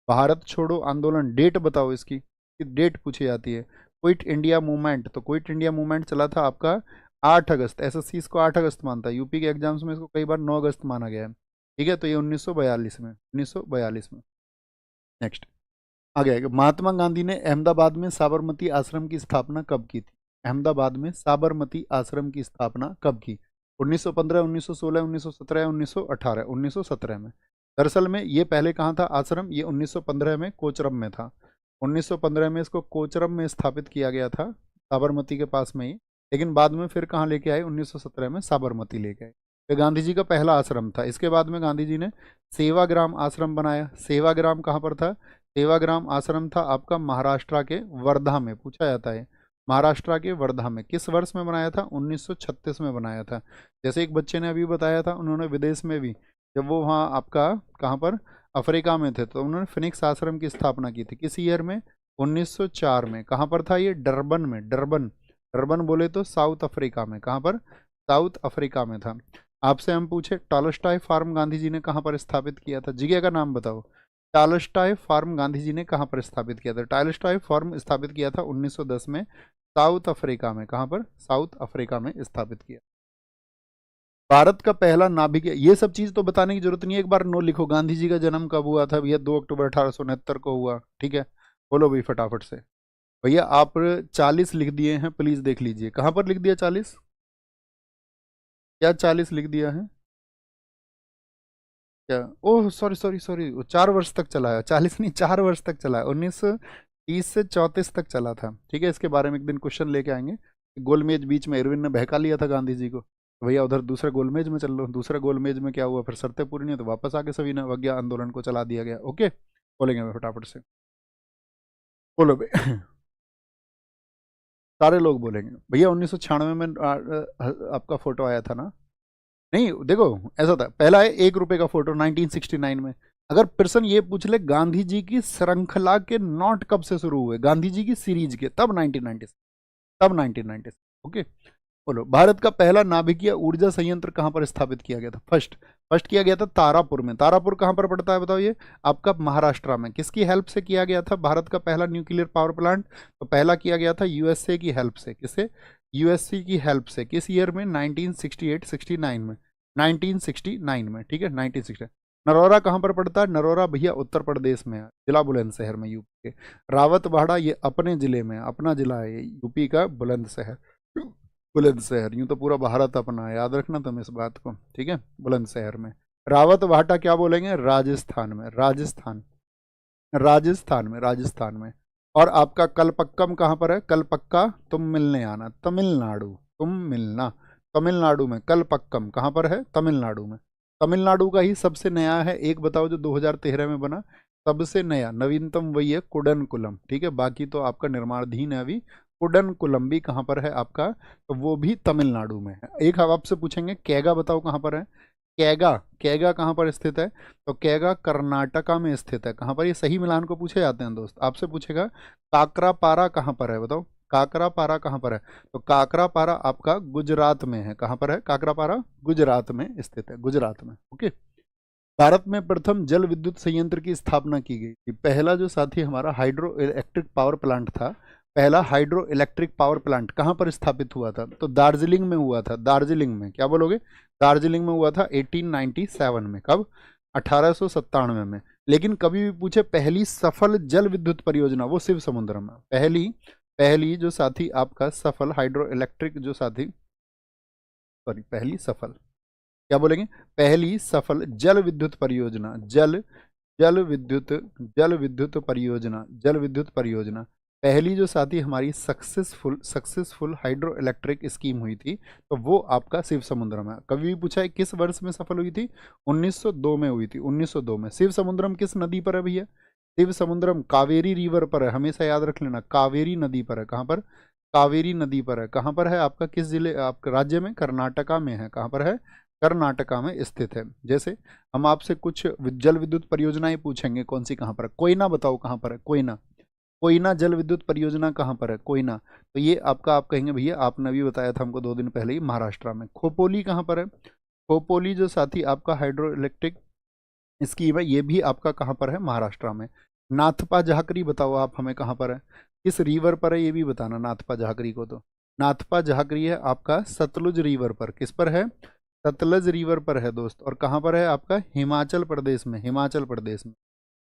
भारत छोड़ो आंदोलन, डेट बताओ इसकी, डेट पूछी जाती है। क्विट इंडिया मूवमेंट, तो क्विट इंडिया मूवमेंट चला था आपका 8 अगस्त। एसएससी इसको 8 अगस्त मानता है, यूपी के एग्जाम्स में इसको कई बार 9 अगस्त माना गया है। ठीक है, तो ये 1942 में, 1942 में। नेक्स्ट आगे आएगा। महात्मा गांधी ने अहमदाबाद में साबरमती आश्रम की स्थापना कब की थी? अहमदाबाद में साबरमती आश्रम की स्थापना कब की? 1915, 1916, 1917, 1918? 1917 में। दरअसल में ये पहले कहाँ था आश्रम? ये 1915 में कोचरब में था। 1915 में इसको कोचरब में स्थापित किया गया था, साबरमती के पास में ही। लेकिन बाद में फिर कहाँ लेके आए? 1917 में साबरमती लेके आए। ये गांधी जी का पहला आश्रम था। इसके बाद में गांधी जी ने सेवाग्राम आश्रम बनाया। सेवाग्राम कहाँ पर था? सेवाग्राम आश्रम था आपका महाराष्ट्र के वर्धा में, पूछा जाता है। महाराष्ट्र के वर्धा में किस वर्ष में बनाया था? 1936 में बनाया था। जैसे एक बच्चे ने अभी बताया था, उन्होंने विदेश में भी, जब वो वहाँ आपका कहाँ पर अफ्रीका में थे, तो उन्होंने फिनिक्स आश्रम की स्थापना की थी। किस ईयर में? 1904 में। कहाँ पर था ये? डरबन में। डरबन, डरबन बोले तो साउथ अफ्रीका में। कहाँ पर? साउथ अफ्रीका में था। आपसे हम पूछे टॉलस्टॉय फार्म गांधी जी ने कहाँ पर स्थापित किया था? जगह का नाम बताओ। टॉलस्टॉय फार्म गांधी जी ने कहाँ पर स्थापित किया था? टॉलस्टॉय फार्म स्थापित किया था 1910 में, साउथ अफ्रीका में। कहाँ पर? साउथ अफ्रीका में स्थापित किया। भारत का पहला नाभिक, ये सब चीज तो बताने की जरूरत नहीं है, एक बार नो लिखो। गांधी जी का जन्म कब हुआ था भैया? 2 अक्टूबर 1869 को हुआ। ठीक है, बोलो भाई फटाफट से। भैया आप 40 लिख दिए हैं, प्लीज देख लीजिए कहाँ पर लिख दिया 40। क्या 40 लिख दिया है क्या? ओह सॉरी सॉरी सॉरी, वो 4 वर्ष तक चला है, 40 नहीं 4 वर्ष तक चला है, 1930 से 34 तक चला था। ठीक है, इसके बारे में एक दिन क्वेश्चन लेके आएंगे। गोलमेज बीच में इरविन ने बहका लिया था गांधी जी को, तो भैया उधर दूसरे गोलमेज में चल लो। दूसरे गोलमेज में क्या हुआ फिर? शर्तें पूरी नहीं, तो वापस आके सभी ने अवज्ञा आंदोलन को चला दिया गया। ओके, बोलेंगे मैं फटाफट से, बोलो भाई। सारे लोग बोलेंगे भैया 1996 में आपका फोटो आया था ना? नहीं देखो, ऐसा था, पहला है 1 रुपए का फोटो 1969 में। अगर पर्सन ये पूछ ले गांधी जी की श्रृंखला के नोट कब से शुरू हुए, गांधी जी की सीरीज के, तब 1990, तब 1990। ओके, बोलो भारत का पहला नाभिकीय ऊर्जा संयंत्र कहाँ पर स्थापित किया गया था? फर्स्ट, फर्स्ट किया गया था तारापुर में। तारापुर कहाँ पर पड़ता है बताओ? ये आपका महाराष्ट्र में। किसकी हेल्प से किया गया था भारत का पहला न्यूक्लियर पावर प्लांट? तो पहला किया गया था यूएसए की हेल्प से। किसे? यूएसए की हेल्प से। किस ईयर में? 1968-69 में, 1969 में। ठीक है, 1960। नरौरा कहाँ पर पड़ता है? नरौरा भैया उत्तर प्रदेश में है, जिला बुलंदशहर में, यूपी के। रावतबाड़ा ये अपने जिले में, अपना जिला है ये, यूपी का बुलंदशहर। बुलंदशहर, यूं तो पूरा भारत अपना है, याद रखना तुम इस बात को। ठीक है, बुलंदशहर में। रावतभाटा क्या बोलेंगे? राजस्थान में, राजस्थान, राजस्थान में, राजस्थान में। और आपका कलपक्कम कहाँ पर है? कलपक्का तुम मिलने आना, तमिलनाडु, तुम मिलना, तमिलनाडु में। कलपक्कम कहाँ पर है? तमिलनाडु में। तमिलनाडु का ही सबसे नया है, एक बताओ जो 2013 में बना, सबसे नया नवीनतम वही है कुडनकुलम। ठीक है, बाकी तो आपका निर्माणाधीन है अभी। कुडनकुलम भी कहाँ पर है आपका? तो वो भी तमिलनाडु में है। एक हम आपसे पूछेंगे कैगा, बताओ कहाँ पर है? कैगा, कैगा कहाँ पर स्थित है? तो कैगा कर्नाटका में स्थित है। कहाँ पर? ये सही मिलान को पूछे जाते हैं दोस्त, आपसे पूछेगा काकरापारा कहाँ पर है, बताओ काकरापारा कहाँ पर है? तो काकरापारा आपका गुजरात में है। कहाँ पर है काकरापारा? गुजरात में स्थित है, गुजरात में। ओके। भारत में प्रथम जल विद्युत संयंत्र की स्थापना की गई थी। पहला जो साथी हमारा हाइड्रो इलेक्ट्रिक पावर प्लांट था, पहला हाइड्रो इलेक्ट्रिक पावर प्लांट कहाँ पर स्थापित हुआ था? तो दार्जिलिंग में हुआ था। दार्जिलिंग में, क्या बोलोगे? दार्जिलिंग में हुआ था 1897 में। कब? 1897 में। लेकिन कभी भी पूछे पहली सफल जल विद्युत परियोजना, वो शिव समुद्र में। पहली पहली जो साथी आपका सफल हाइड्रो इलेक्ट्रिक जो साथी, सॉरी पहली सफल, क्या बोलेंगे? पहली सफल जल विद्युत परियोजना, जल विद्युत जल विद्युत परियोजना, जल विद्युत परियोजना, पहली जो साथी हमारी सक्सेसफुल हाइड्रो इलेक्ट्रिक स्कीम हुई थी, तो वो आपका शिव समुद्रम है। कभी भी पूछा है किस वर्ष में सफल हुई थी? 1902 में हुई थी, 1902 में। शिव समुद्रम किस नदी पर है भैया? शिव समुद्रम कावेरी रिवर पर है, हमेशा याद रख लेना, कावेरी नदी पर है। कहाँ पर? कावेरी नदी पर है। कहाँ पर है आपका? किस जिले, आपके राज्य में? कर्नाटका में है। कहाँ पर है? कर्नाटका में स्थित है। जैसे हम आपसे कुछ जल विद्युत परियोजनाएं पूछेंगे, कौन सी कहाँ पर है? कोयना बताओ कहाँ पर है? कोयना, कोयना जल विद्युत परियोजना कहाँ पर है? कोयना, तो ये आपका, आप कहेंगे भैया आपने भी बताया था हमको 2 दिन पहले ही, महाराष्ट्र में। खोपोली कहाँ पर है? खोपोली जो साथी आपका हाइड्रो इलेक्ट्रिक स्कीम है, ये भी आपका कहाँ पर है? महाराष्ट्र में। नाथपा झाकरी बताओ आप हमें कहाँ पर है? किस रिवर पर है ये भी बताना नाथपा झाकरी को। तो नाथपा झाकरी है आपका सतलुज रिवर पर। किस पर है? सतलज रिवर पर है दोस्त। और कहाँ पर है आपका? हिमाचल प्रदेश में, हिमाचल प्रदेश में।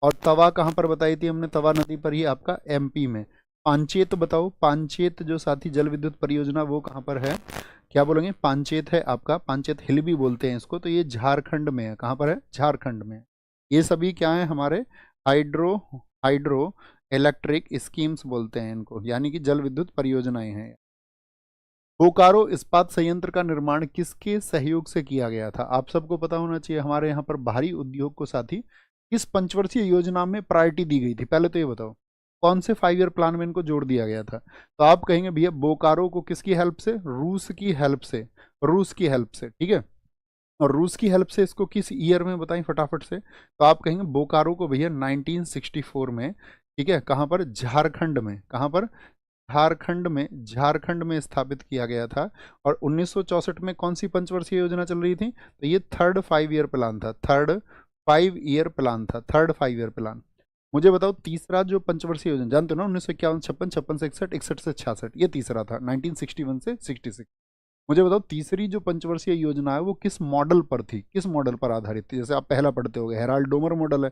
और तवा कहाँ पर बताई थी हमने? तवा नदी पर ही आपका एमपी में। पांचेत बताओ, पांचेत जो साथी जल विद्युत परियोजना वो कहाँ पर है? क्या बोलेंगे? पांचेत है आपका, पांचेत हिल भी बोलते हैं इसको, तो ये झारखंड में है। कहाँ पर है? झारखंड में। ये सभी क्या है हमारे? हाइड्रो हाइड्रो इलेक्ट्रिक स्कीम्स बोलते हैं इनको, यानी कि जल विद्युत परियोजनाएं हैं। बोकारो इस्पात संयंत्र का निर्माण किसके सहयोग से किया गया था? आप सबको पता होना चाहिए, हमारे यहाँ पर भारी उद्योग को साथी किस पंचवर्षीय योजना में प्रायोरिटी दी गई थी? पहले तो ये बताओ, कौन से 5 ईयर प्लान में इनको जोड़ दिया गया था? तो आप कहेंगे भैया बोकारो को किसकी हेल्प से? रूस की हेल्प से, रूस की हेल्प से। ठीक है, और रूस की हेल्प से इसको किस ईयर में बताएं फटाफट से? तो आप कहेंगे बोकारो को भैया 1964 में। ठीक है, कहाँ पर? झारखंड में। कहाँ पर? झारखंड में, झारखंड में स्थापित किया गया था। और 1964 में कौन सी पंचवर्षीय योजना चल रही थी? तो ये थर्ड 5 ईयर प्लान था, थर्ड 5 ईयर प्लान था, थर्ड 5 ईयर प्लान। मुझे बताओ तीसरा जो पंचवर्षीय योजना, जानते हो ना, 1951, 56, 56 से 61, 61 से 66, ये तीसरा था 1961 से 66। मुझे बताओ तीसरी जो पंचवर्षीय योजना है वो किस मॉडल पर थी, किस मॉडल पर आधारित थी? जैसे आप पहला पढ़ते होगे हेराल्ड डोमर मॉडल है,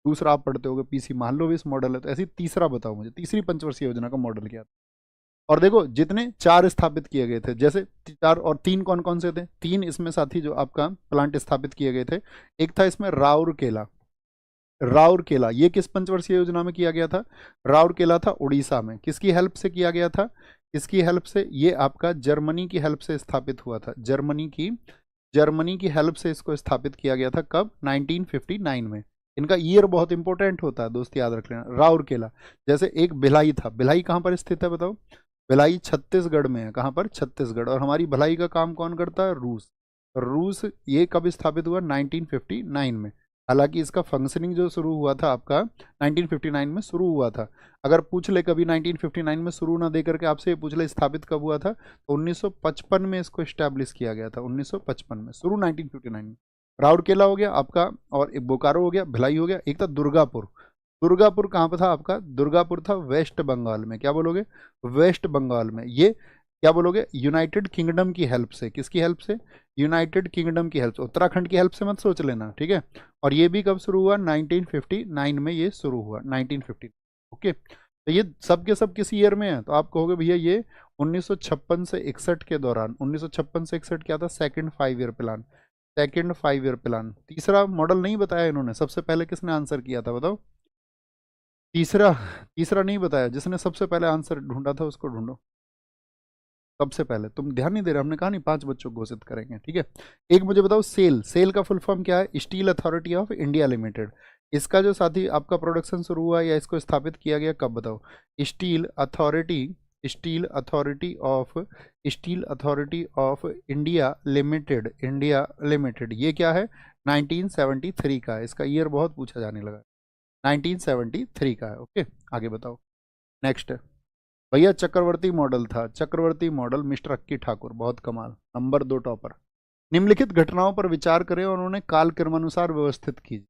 दूसरा आप पढ़ते होगे पीसी महालनोबिस मॉडल है, तो ऐसी तीसरा बताओ मुझे, तीसरी पंचवर्षीय योजना का मॉडल क्या था? और देखो जितने 4 स्थापित किए गए थे, जैसे 4 और 3 कौन कौन से थे? 3 इसमें साथी जो आपका प्लांट स्थापित किए गए थे, एक था इसमें राउरकेला। राउरकेला ये किस पंचवर्षीय योजना में किया गया था? राउरकेला था उड़ीसा में। किसकी हेल्प से किया गया था? किसकी हेल्प से? ये आपका जर्मनी की हेल्प से स्थापित हुआ था, जर्मनी की हेल्प से इसको स्थापित किया गया था। कब? 1959 में। इनका ईयर बहुत इंपॉर्टेंट होता है दोस्त, याद रख लेना। राउरकेला, जैसे एक भिलाई था, भिलाई कहाँ पर स्थित है बताओ? भिलाई छत्तीसगढ़ में है। कहाँ पर? छत्तीसगढ़। और हमारी भिलाई का काम कौन करता है? रूस। रूस ये कब स्थापित हुआ? 1959 में। हालांकि इसका फंक्शनिंग जो शुरू हुआ था आपका 1959 में शुरू हुआ था। अगर पूछ ले कभी 1959 में शुरू ना दे करके आपसे ये पूछ ले स्थापित कब हुआ था, तो 1955 में इसको इस्टेब्लिश किया गया था, 1955 में, शुरू 1959 में। राउरकेला हो गया आपका, और एक बोकारो हो गया, भिलाई हो गया, एक था दुर्गापुर। दुर्गापुर कहाँ पर था आपका? दुर्गापुर था वेस्ट बंगाल में। क्या बोलोगे? वेस्ट बंगाल में। ये क्या बोलोगे? यूनाइटेड किंगडम की हेल्प से। किसकी हेल्प से? यूनाइटेड किंगडम की हेल्प से, उत्तराखंड की हेल्प से मत सोच लेना। ठीक है, और ये भी कब शुरू हुआ? 1959 में ये शुरू हुआ, 1950। ओके, तो ये सब के सब किस ईयर में है? तो आप कहोगे भैया ये 1956 से 61 के दौरान, 1956 से 61 क्या था? Second 5 year plan, second 5 year plan. तीसरा मॉडल नहीं बताया इन्होंने, सबसे पहले किसने आंसर किया था बताओ? तीसरा, तीसरा नहीं बताया, जिसने सबसे पहले आंसर ढूंढा था उसको ढूंढो। सबसे पहले तुम ध्यान नहीं दे रहे, हमने कहा नहीं 5 बच्चों को घोषित करेंगे, ठीक है। एक मुझे बताओ, सेल, सेल का फुल फॉर्म क्या है? Steel authority of India limited. इसका जो साथी आपका प्रोडक्शन शुरू हुआ या इसको स्थापित किया गया कब, बताओ? Steel authority, steel authority of, steel authority of India limited, India limited, ये क्या है? 1973 का है। इसका ईयर बहुत पूछा जाने लगा, 1973 का है। ओके, आगे बताओ नेक्स्ट। भैया चक्रवर्ती मॉडल था, चक्रवर्ती मॉडल, मिस्टर अक्की ठाकुर, बहुत कमाल, नंबर 2 टॉपर। निम्नलिखित घटनाओं पर विचार करें और उन्होंने काल क्रमानुसार व्यवस्थित कीजिए।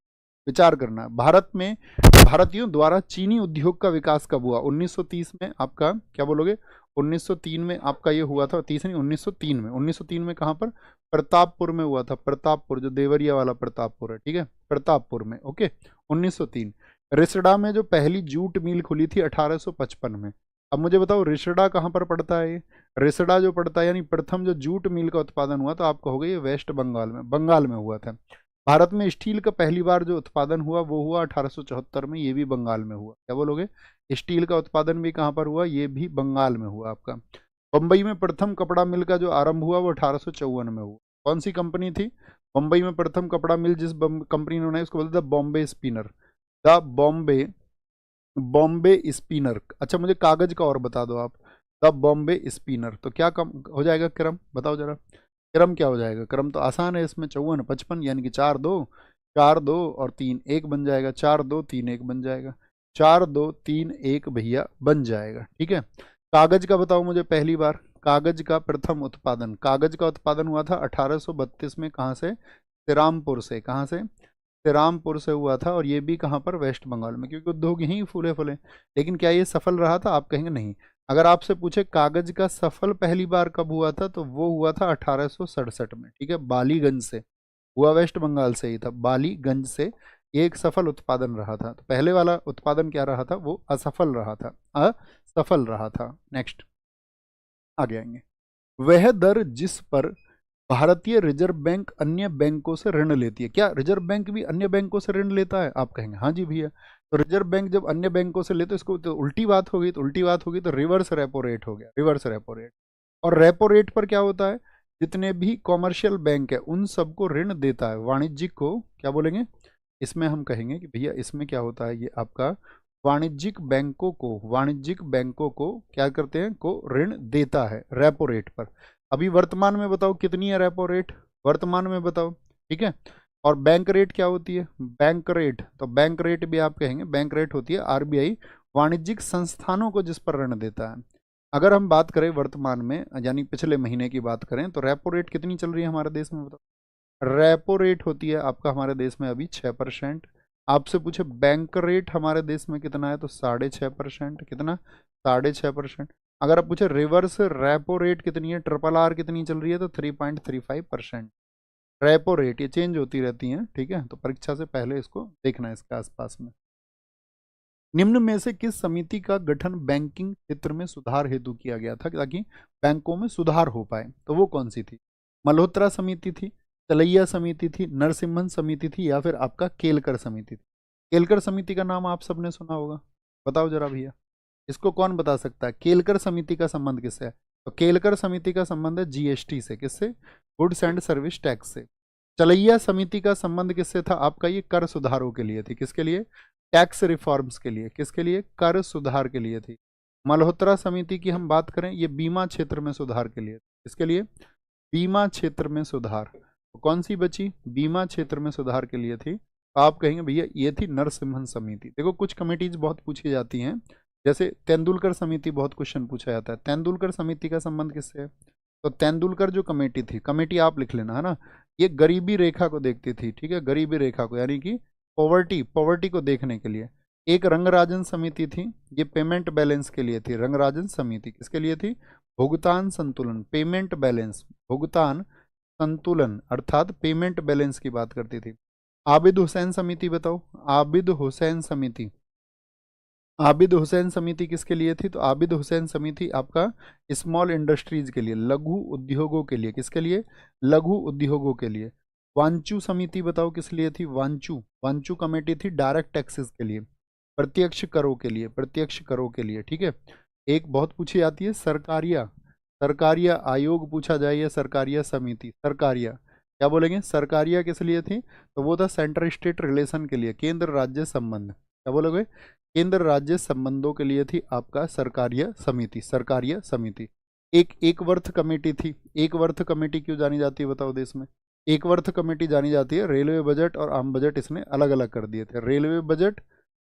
विचार करना, भारत में भारतीयों द्वारा चीनी उद्योग का विकास कब हुआ? 1930 में आपका क्या बोलोगे? 1903 में आपका ये हुआ था, 30 नहीं 1903 में, 1903 में कहाँ पर? प्रतापपुर में हुआ था, प्रतापपुर, जो देवरिया वाला प्रतापपुर है, ठीक है, प्रतापपुर में। ओके, 1903। रिसड़ा में जो पहली जूट मिल खुली थी 1855 में। अब मुझे बताओ रिसड़ा कहाँ पर पड़ता है? रिसड़ा जो पड़ता है, यानी प्रथम जो जूट मिल का उत्पादन हुआ, तो आप कहोगे ये वेस्ट बंगाल में, बंगाल में हुआ था। भारत में स्टील का पहली बार जो उत्पादन हुआ वो हुआ 1874 में, ये भी बंगाल में हुआ। क्या बोलोगे? स्टील का उत्पादन भी कहाँ पर हुआ? ये भी बंगाल में हुआ आपका। बम्बई में प्रथम कपड़ा मिल का जो आरंभ हुआ वो 1854 में हुआ। कौन सी कंपनी थी? बम्बई में प्रथम कपड़ा मिल जिस कंपनी ने बनाई उसको बोलते थे Bombay spinner, the Bombay, Bombay spinner. अच्छा मुझे कागज का और बता दो आप, द बॉम्बे स्पिनर। तो क्या कम हो जाएगा क्रम, बताओ जरा, क्रम क्या हो जाएगा? क्रम तो आसान है इसमें, 54 55, यानी कि 4 2, 4 2 और 3 1 बन जाएगा, 4 2 3 1 बन जाएगा, 4 2 3 1 भैया बन जाएगा, ठीक है। कागज का बताओ मुझे, पहली बार कागज का प्रथम उत्पादन, कागज का उत्पादन हुआ था 1832 में, कहाँ से? श्रीरामपुर से। कहाँ से? श्रीरामपुर से हुआ था, और ये भी कहाँ पर? वेस्ट बंगाल में, क्योंकि उद्योग यहीं फूले फूले। लेकिन क्या ये सफल रहा था? आप कहेंगे नहीं। अगर आपसे पूछे कागज का सफल पहली बार कब हुआ था, तो वो हुआ था 1867 में, ठीक है, बालीगंज से हुआ, वेस्ट बंगाल से ही था, बालीगंज से। ये एक सफल उत्पादन रहा था। तो पहले वाला उत्पादन क्या रहा था? वो असफल रहा था, असफल रहा था। नेक्स्ट आगे आएंगे। वह दर जिस पर भारतीय रिजर्व बैंक अन्य बैंकों से ऋण लेती है, क्या रिजर्व बैंक भी अन्य बैंकों से ऋण लेता है? आप कहेंगे हाँ जी भैया। तो रिजर्व बैंक जब अन्य बैंकों से ले तो इसको तो उल्टी बात हो गई, तो उल्टी बात होगी, तो रिवर्स रेपो रेट हो गया, रिवर्स रेपो रेट। और रेपो रेट पर क्या होता है? जितने भी कॉमर्शियल बैंक है उन सबको ऋण देता है, वाणिज्यिक को क्या बोलेंगे इसमें? हम कहेंगे कि भैया इसमें क्या होता है, ये आपका वाणिज्यिक बैंकों को, वाणिज्यिक बैंकों को क्या करते हैं, को ऋण देता है रेपो रेट पर। अभी वर्तमान में बताओ कितनी है रेपो रेट, वर्तमान में बताओ, ठीक है। और बैंक रेट क्या होती है? बैंक रेट, तो बैंक रेट भी आप कहेंगे, बैंक रेट होती है आरबीआई वाणिज्यिक संस्थानों को जिस पर ऋण देता है। अगर हम बात करें वर्तमान में, यानी पिछले महीने की बात करें, तो रेपो रेट कितनी चल रही है हमारे देश में, बताओ? रेपो रेट होती है आपका हमारे देश में अभी 6%। आपसे पूछे बैंक रेट हमारे देश में कितना है, तो 6.5%। कितना? 6.5%। अगर आप पूछे रिवर्स रेपो रेट कितनी है, ट्रिपल आर कितनी चल रही है, तो 3.35%। रेपो रेट ये चेंज होती रहती हैं, ठीक है, तो परीक्षा से पहले इसको देखना है इसके आसपास में। निम्न में से किस समिति का गठन बैंकिंग क्षेत्र में सुधार हेतु किया गया था, ताकि बैंकों में सुधार हो पाए? तो वो कौन सी थी? मल्होत्रा समिति थी, तलैया समिति थी, नरसिम्हन समिति थी, या फिर आपका केलकर समिति थी? केलकर समिति का नाम आप सबने सुना होगा, बताओ जरा भैया, इसको कौन बता सकता है? केलकर समिति का संबंध किससे है? तो केलकर समिति का संबंध है जीएसटी से। किससे? गुड्स एंड सर्विस टैक्स से। चलैया समिति का संबंध किससे था आपका? ये कर सुधारों के लिए थी। किसके लिए? टैक्स रिफॉर्म्स के लिए। किसके लिए? कर सुधार के लिए थी। मल्होत्रा समिति की हम बात करें, ये बीमा क्षेत्र में सुधार के लिए। किसके लिए? बीमा क्षेत्र में सुधार। तो कौन सी बची? बीमा क्षेत्र में सुधार के लिए थी। तो आप कहेंगे भैया ये थी नरसिम्हन समिति। देखो कुछ कमेटीज बहुत पूछी जाती हैं, जैसे तेंदुलकर समिति, बहुत क्वेश्चन पूछा जाता है। तेंदुलकर समिति का संबंध किससे है? तो तेंदुलकर जो कमेटी थी, कमेटी आप लिख लेना है ना, ये गरीबी रेखा को देखती थी, ठीक है, गरीबी रेखा को, यानी कि पॉवर्टी, पॉवर्टी को देखने के लिए। एक रंगराजन समिति थी, ये पेमेंट बैलेंस के लिए थी। रंगराजन समिति किसके लिए थी? भुगतान संतुलन, पेमेंट बैलेंस, भुगतान संतुलन अर्थात पेमेंट बैलेंस की बात करती थी। आबिद हुसैन समिति बताओ, आबिद हुसैन समिति, आबिद हुसैन समिति किसके लिए थी? तो आबिद हुसैन समिति आपका स्मॉल इंडस्ट्रीज के लिए, लघु उद्योगों के लिए। किसके लिए? लघु उद्योगों के लिए। वांचू समिति बताओ किस लिए थी? वांचू, वांचू कमेटी थी डायरेक्ट टैक्सेस के लिए, प्रत्यक्ष करों के लिए, प्रत्यक्ष करों के लिए, ठीक है। एक बहुत पूछी जाती है सरकारिया, सरकारिया आयोग पूछा जाए या सरकारिया समिति, सरकारिया क्या बोलेंगे, सरकारिया किस लिए थी, तो वो था सेंटर स्टेट रिलेशन के लिए, केंद्र राज्य संबंध, क्या बोलोगे, केंद्र राज्य संबंधों के लिए थी आपका सरकारिया समिति, सरकारिया समिति। एक वर्थ कमेटी थी, एक वर्थ कमेटी क्यों जानी जाती है बताओ देश में, एक वर्थ कमेटी जानी जाती है, रेलवे बजट और आम बजट इसने अलग अलग कर दिए थे, रेलवे बजट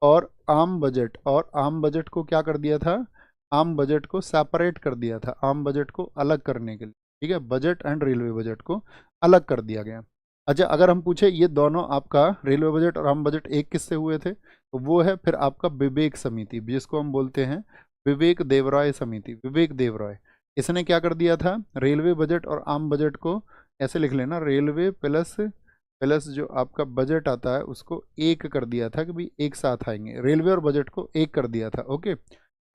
और आम बजट, और आम बजट को क्या कर दिया था, आम बजट को सेपरेट कर दिया था, आम बजट को अलग करने के लिए, ठीक है, बजट एंड रेलवे बजट को अलग कर दिया गया। अच्छा, अगर हम पूछे ये दोनों आपका रेलवे बजट और आम बजट एक किससे हुए थे, तो वो है फिर आपका विवेक समिति, जिसको हम बोलते हैं विवेक देवराय समिति, विवेक देवराय। इसने क्या कर दिया था, रेलवे बजट और आम बजट को ऐसे लिख लेना, रेलवे प्लस प्लस जो आपका बजट आता है उसको एक कर दिया था कि भाई एक साथ आएंगे, रेलवे और बजट को एक कर दिया था, ओके।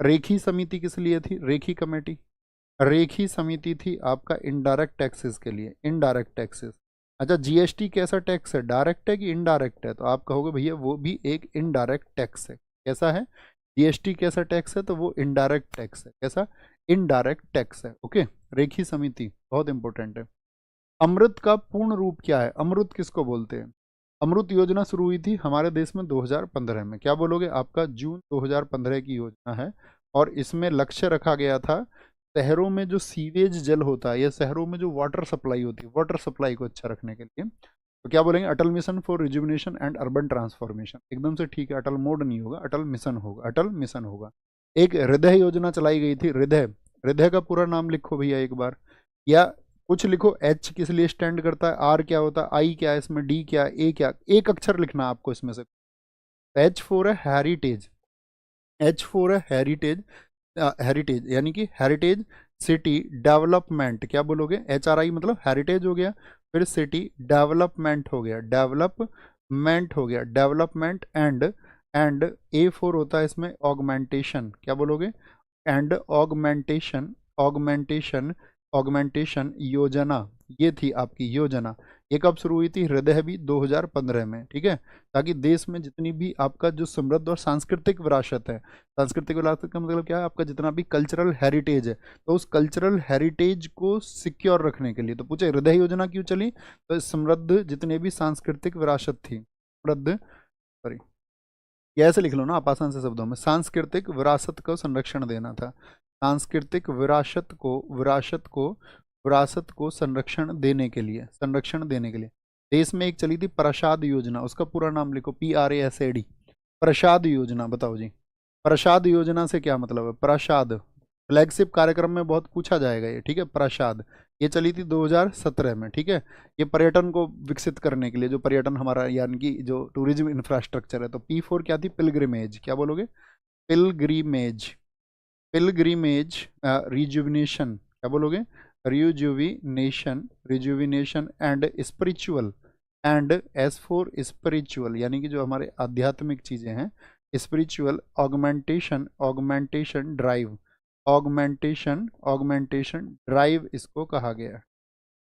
रेखी समिति किस लिए थी, रेखी कमेटी, रेखी समिति थी आपका इनडायरेक्ट टैक्सेस के लिए, इनडायरेक्ट टैक्सेस। अच्छा, जीएसटी कैसा टैक्स है, डायरेक्ट है कि इनडायरेक्ट है, तो आप कहोगे भैया वो भी एक इनडायरेक्ट टैक्स है, कैसा है, जीएसटी कैसा टैक्स है, तो वो इनडायरेक्ट टैक्स है, कैसा, इनडायरेक्ट टैक्स है, ओके। रेखी समिति बहुत इंपॉर्टेंट है। अमृत का पूर्ण रूप क्या है, अमृत किसको बोलते हैं, अमृत योजना शुरू हुई थी हमारे देश में 2015 में, क्या बोलोगे, आपका जून 2015 की योजना है, और इसमें लक्ष्य रखा गया था शहरों में जो सीवेज जल होता है या शहरों में जो वाटर सप्लाई होती है, वाटर सप्लाई को अच्छा रखने के लिए, तो क्या बोलेंगे, Atal mission for rejuvenation and urban transformation, एकदम से ठीक है, अटल मोड नहीं होगा, अटल मिशन होगा, अटल मिशन होगा। एक हृदय योजना चलाई गई थी, हृदय, हृदय का पूरा नाम लिखो भैया एक बार, या कुछ लिखो, एच किस लिए स्टैंड करता है, आर क्या होता है, आई क्या है इसमें, डी क्या है, ए क्या, एक अक्षर लिखना आपको इसमें से। एच फोर है हेरिटेज, एच फोर है हेरिटेज, हेरिटेज यानी कि हेरिटेज सिटी डेवलपमेंट, क्या बोलोगे, एच आर आई मतलब हेरिटेज हो गया, फिर सिटी डेवलपमेंट हो गया, डेवलपमेंट हो गया, डेवलपमेंट एंड ए फोर होता है इसमें ऑगमेंटेशन, क्या बोलोगे, एंड ऑगमेंटेशन, ऑगमेंटेशन, ऑगमेंटेशन योजना, ये थी आपकी योजना। ये कब शुरू हुई थी, हृदय भी 2015 में, ठीक है, ताकि देश में जितनी भी आपका जो समृद्ध और सांस्कृतिक विरासत है, सांस्कृतिक विरासत का मतलब क्या है, आपका जितना भी कल्चरल हेरिटेज है, तो उस कल्चरल हेरिटेज को सिक्योर रखने के लिए, तो पूछे हृदय योजना क्यों चली, तो समृद्ध जितने भी सांस्कृतिक विरासत थी, समृद्ध, सॉरी ये ऐसे लिख लो ना आप आसान से शब्दों में, सांस्कृतिक विरासत को संरक्षण देना था, सांस्कृतिक विरासत को संरक्षण देने के लिए, संरक्षण देने के लिए देश में एक चली थी प्रसाद योजना, उसका पूरा नाम लिखो, PRASAD, प्रसाद योजना, बताओ जी, प्रसाद योजना से क्या मतलब है, प्रसाद, फ्लैगशिप कार्यक्रम में बहुत पूछा जाएगा ये, ठीक है, प्रसाद, ये चली थी 2017 में, ठीक है, ये पर्यटन को विकसित करने के लिए, जो पर्यटन हमारा यानी कि जो टूरिज्म इंफ्रास्ट्रक्चर है, तो P4 क्या थी, पिलग्रिमेज, क्या बोलोगे, पिलग्रिमेज, पिलग्रिमेज रिजुविनेशन, क्या बोलोगे, rejuvenation, rejuvenation and spiritual, and S4 spiritual यानी कि जो हमारे आध्यात्मिक चीजें हैं, spiritual, augmentation, augmentation drive, augmentation, augmentation drive इसको कहा गया है,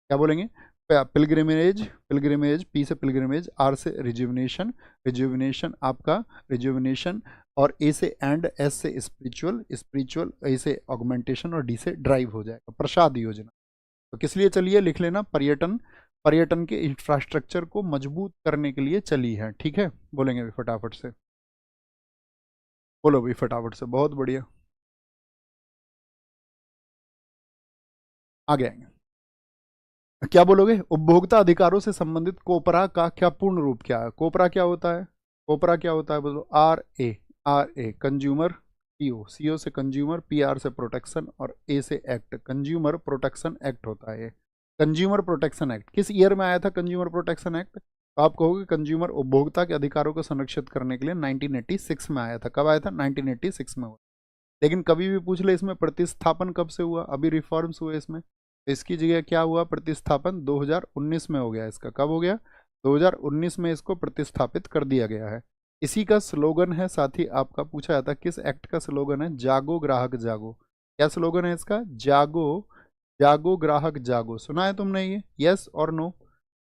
क्या बोलेंगे, पिलग्रिमेज, पिलग्रिमेज, पी से पिलग्रिमेज, आर से रिजुविनेशन, रिजुविनेशन आपका रिजुविनेशन, और ए से एंड, एस से स्पिरिचुअल, स्पिरिचुअल, ए से ऑगमेंटेशन और डी से ड्राइव हो जाएगा, प्रसाद योजना। तो किस लिए चलिए लिख लेना, पर्यटन, पर्यटन के इंफ्रास्ट्रक्चर को मजबूत करने के लिए चली है, ठीक है, बोलेंगे अभी फटाफट से, बोलो भाई फटाफट से, बहुत बढ़िया, आगे आएंगे, क्या बोलोगे, उपभोक्ता अधिकारों से संबंधित कोपरा का क्या पूर्ण रूप क्या है, कोपरा क्या होता है, कोपरा क्या होता है, बोलो, आर ए कंज्यूमर, सीओ से कंज्यूमर, PR से प्रोटेक्शन और ए से एक्ट, कंज्यूमर प्रोटेक्शन एक्ट होता है ये, कंज्यूमर प्रोटेक्शन एक्ट किस ईयर में आया था, कंज्यूमर प्रोटेक्शन एक्ट, तो आप कहोगे कंज्यूमर उपभोक्ता के अधिकारों को संरक्षित करने के लिए 1986 में आया था, कब आया था, 1986 में हुआ, लेकिन कभी भी पूछ ले इसमें प्रतिस्थापन कब से हुआ, अभी रिफॉर्म्स हुए इसमें, तो इसकी जगह क्या हुआ, प्रतिस्थापन 2019 में हो गया, इसका कब हो गया, 2019 में इसको प्रतिस्थापित कर दिया गया है। इसी का स्लोगन है, साथ ही आपका पूछा जाता है किस एक्ट का स्लोगन है, जागो ग्राहक जागो, क्या स्लोगन है इसका, जागो, जागो ग्राहक जागो, सुना है तुमने ये, यस और नो,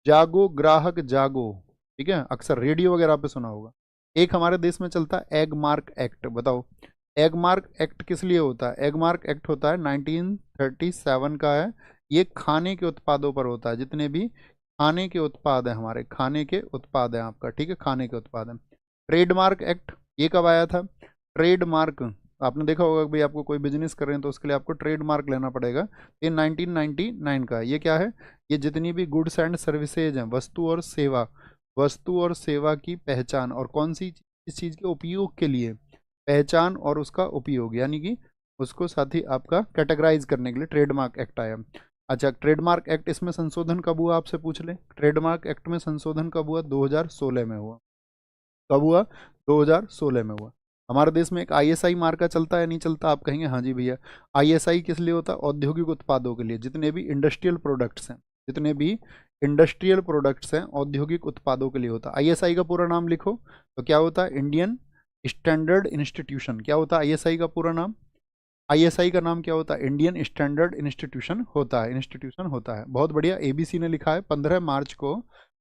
जागो ग्राहक जागो, ठीक है, अक्सर रेडियो वगैरह पे सुना होगा। एक हमारे देश में चलता है एग मार्क एक्ट, बताओ एग मार्क एक्ट किस लिए होता है? एग मार्क एक्ट होता है 1937 का है। ये खाने के उत्पादों पर होता है, जितने भी खाने के उत्पाद हैं हमारे, खाने के उत्पाद हैं आपका, ठीक है, खाने के उत्पाद हैं। ट्रेडमार्क एक्ट ये कब आया था? ट्रेडमार्क आपने देखा होगा कि भाई आपको कोई बिजनेस कर रहे हैं तो उसके लिए आपको ट्रेडमार्क लेना पड़ेगा। ये 1999 का है। ये क्या है? ये जितनी भी गुड्स एंड सर्विसेज हैं, वस्तु और सेवा की पहचान और कौन सी इस चीज़ के उपयोग के लिए, पहचान और उसका उपयोग, यानी कि उसको साथ ही आपका कैटेगराइज करने के लिए ट्रेडमार्क एक्ट आया। अच्छा, ट्रेडमार्क एक्ट इसमें संशोधन कब हुआ आपसे पूछ ले? ट्रेडमार्क एक्ट में संशोधन कब हुआ? 2016 में हुआ। कब हुआ? 2016 में हुआ। हमारे देश में एक आईएसआई मार्का चलता है, नहीं चलता? आप कहेंगे हाँ जी भैया। आईएसआई किस लिए होता है? औद्योगिक उत्पादों के लिए, जितने भी इंडस्ट्रियल प्रोडक्ट्स हैं, जितने भी इंडस्ट्रियल प्रोडक्ट्स हैं औद्योगिक उत्पादों के लिए होता है। आईएसआई का पूरा नाम लिखो तो क्या होता है? Indian standard institution. क्या होता है आईएसआई का पूरा नाम? आईएसआई का नाम क्या होता है? इंडियन स्टैंडर्ड इंस्टीट्यूशन होता है, इंस्टीट्यूशन होता है। बहुत बढ़िया, एबीसी ने लिखा है 15 मार्च को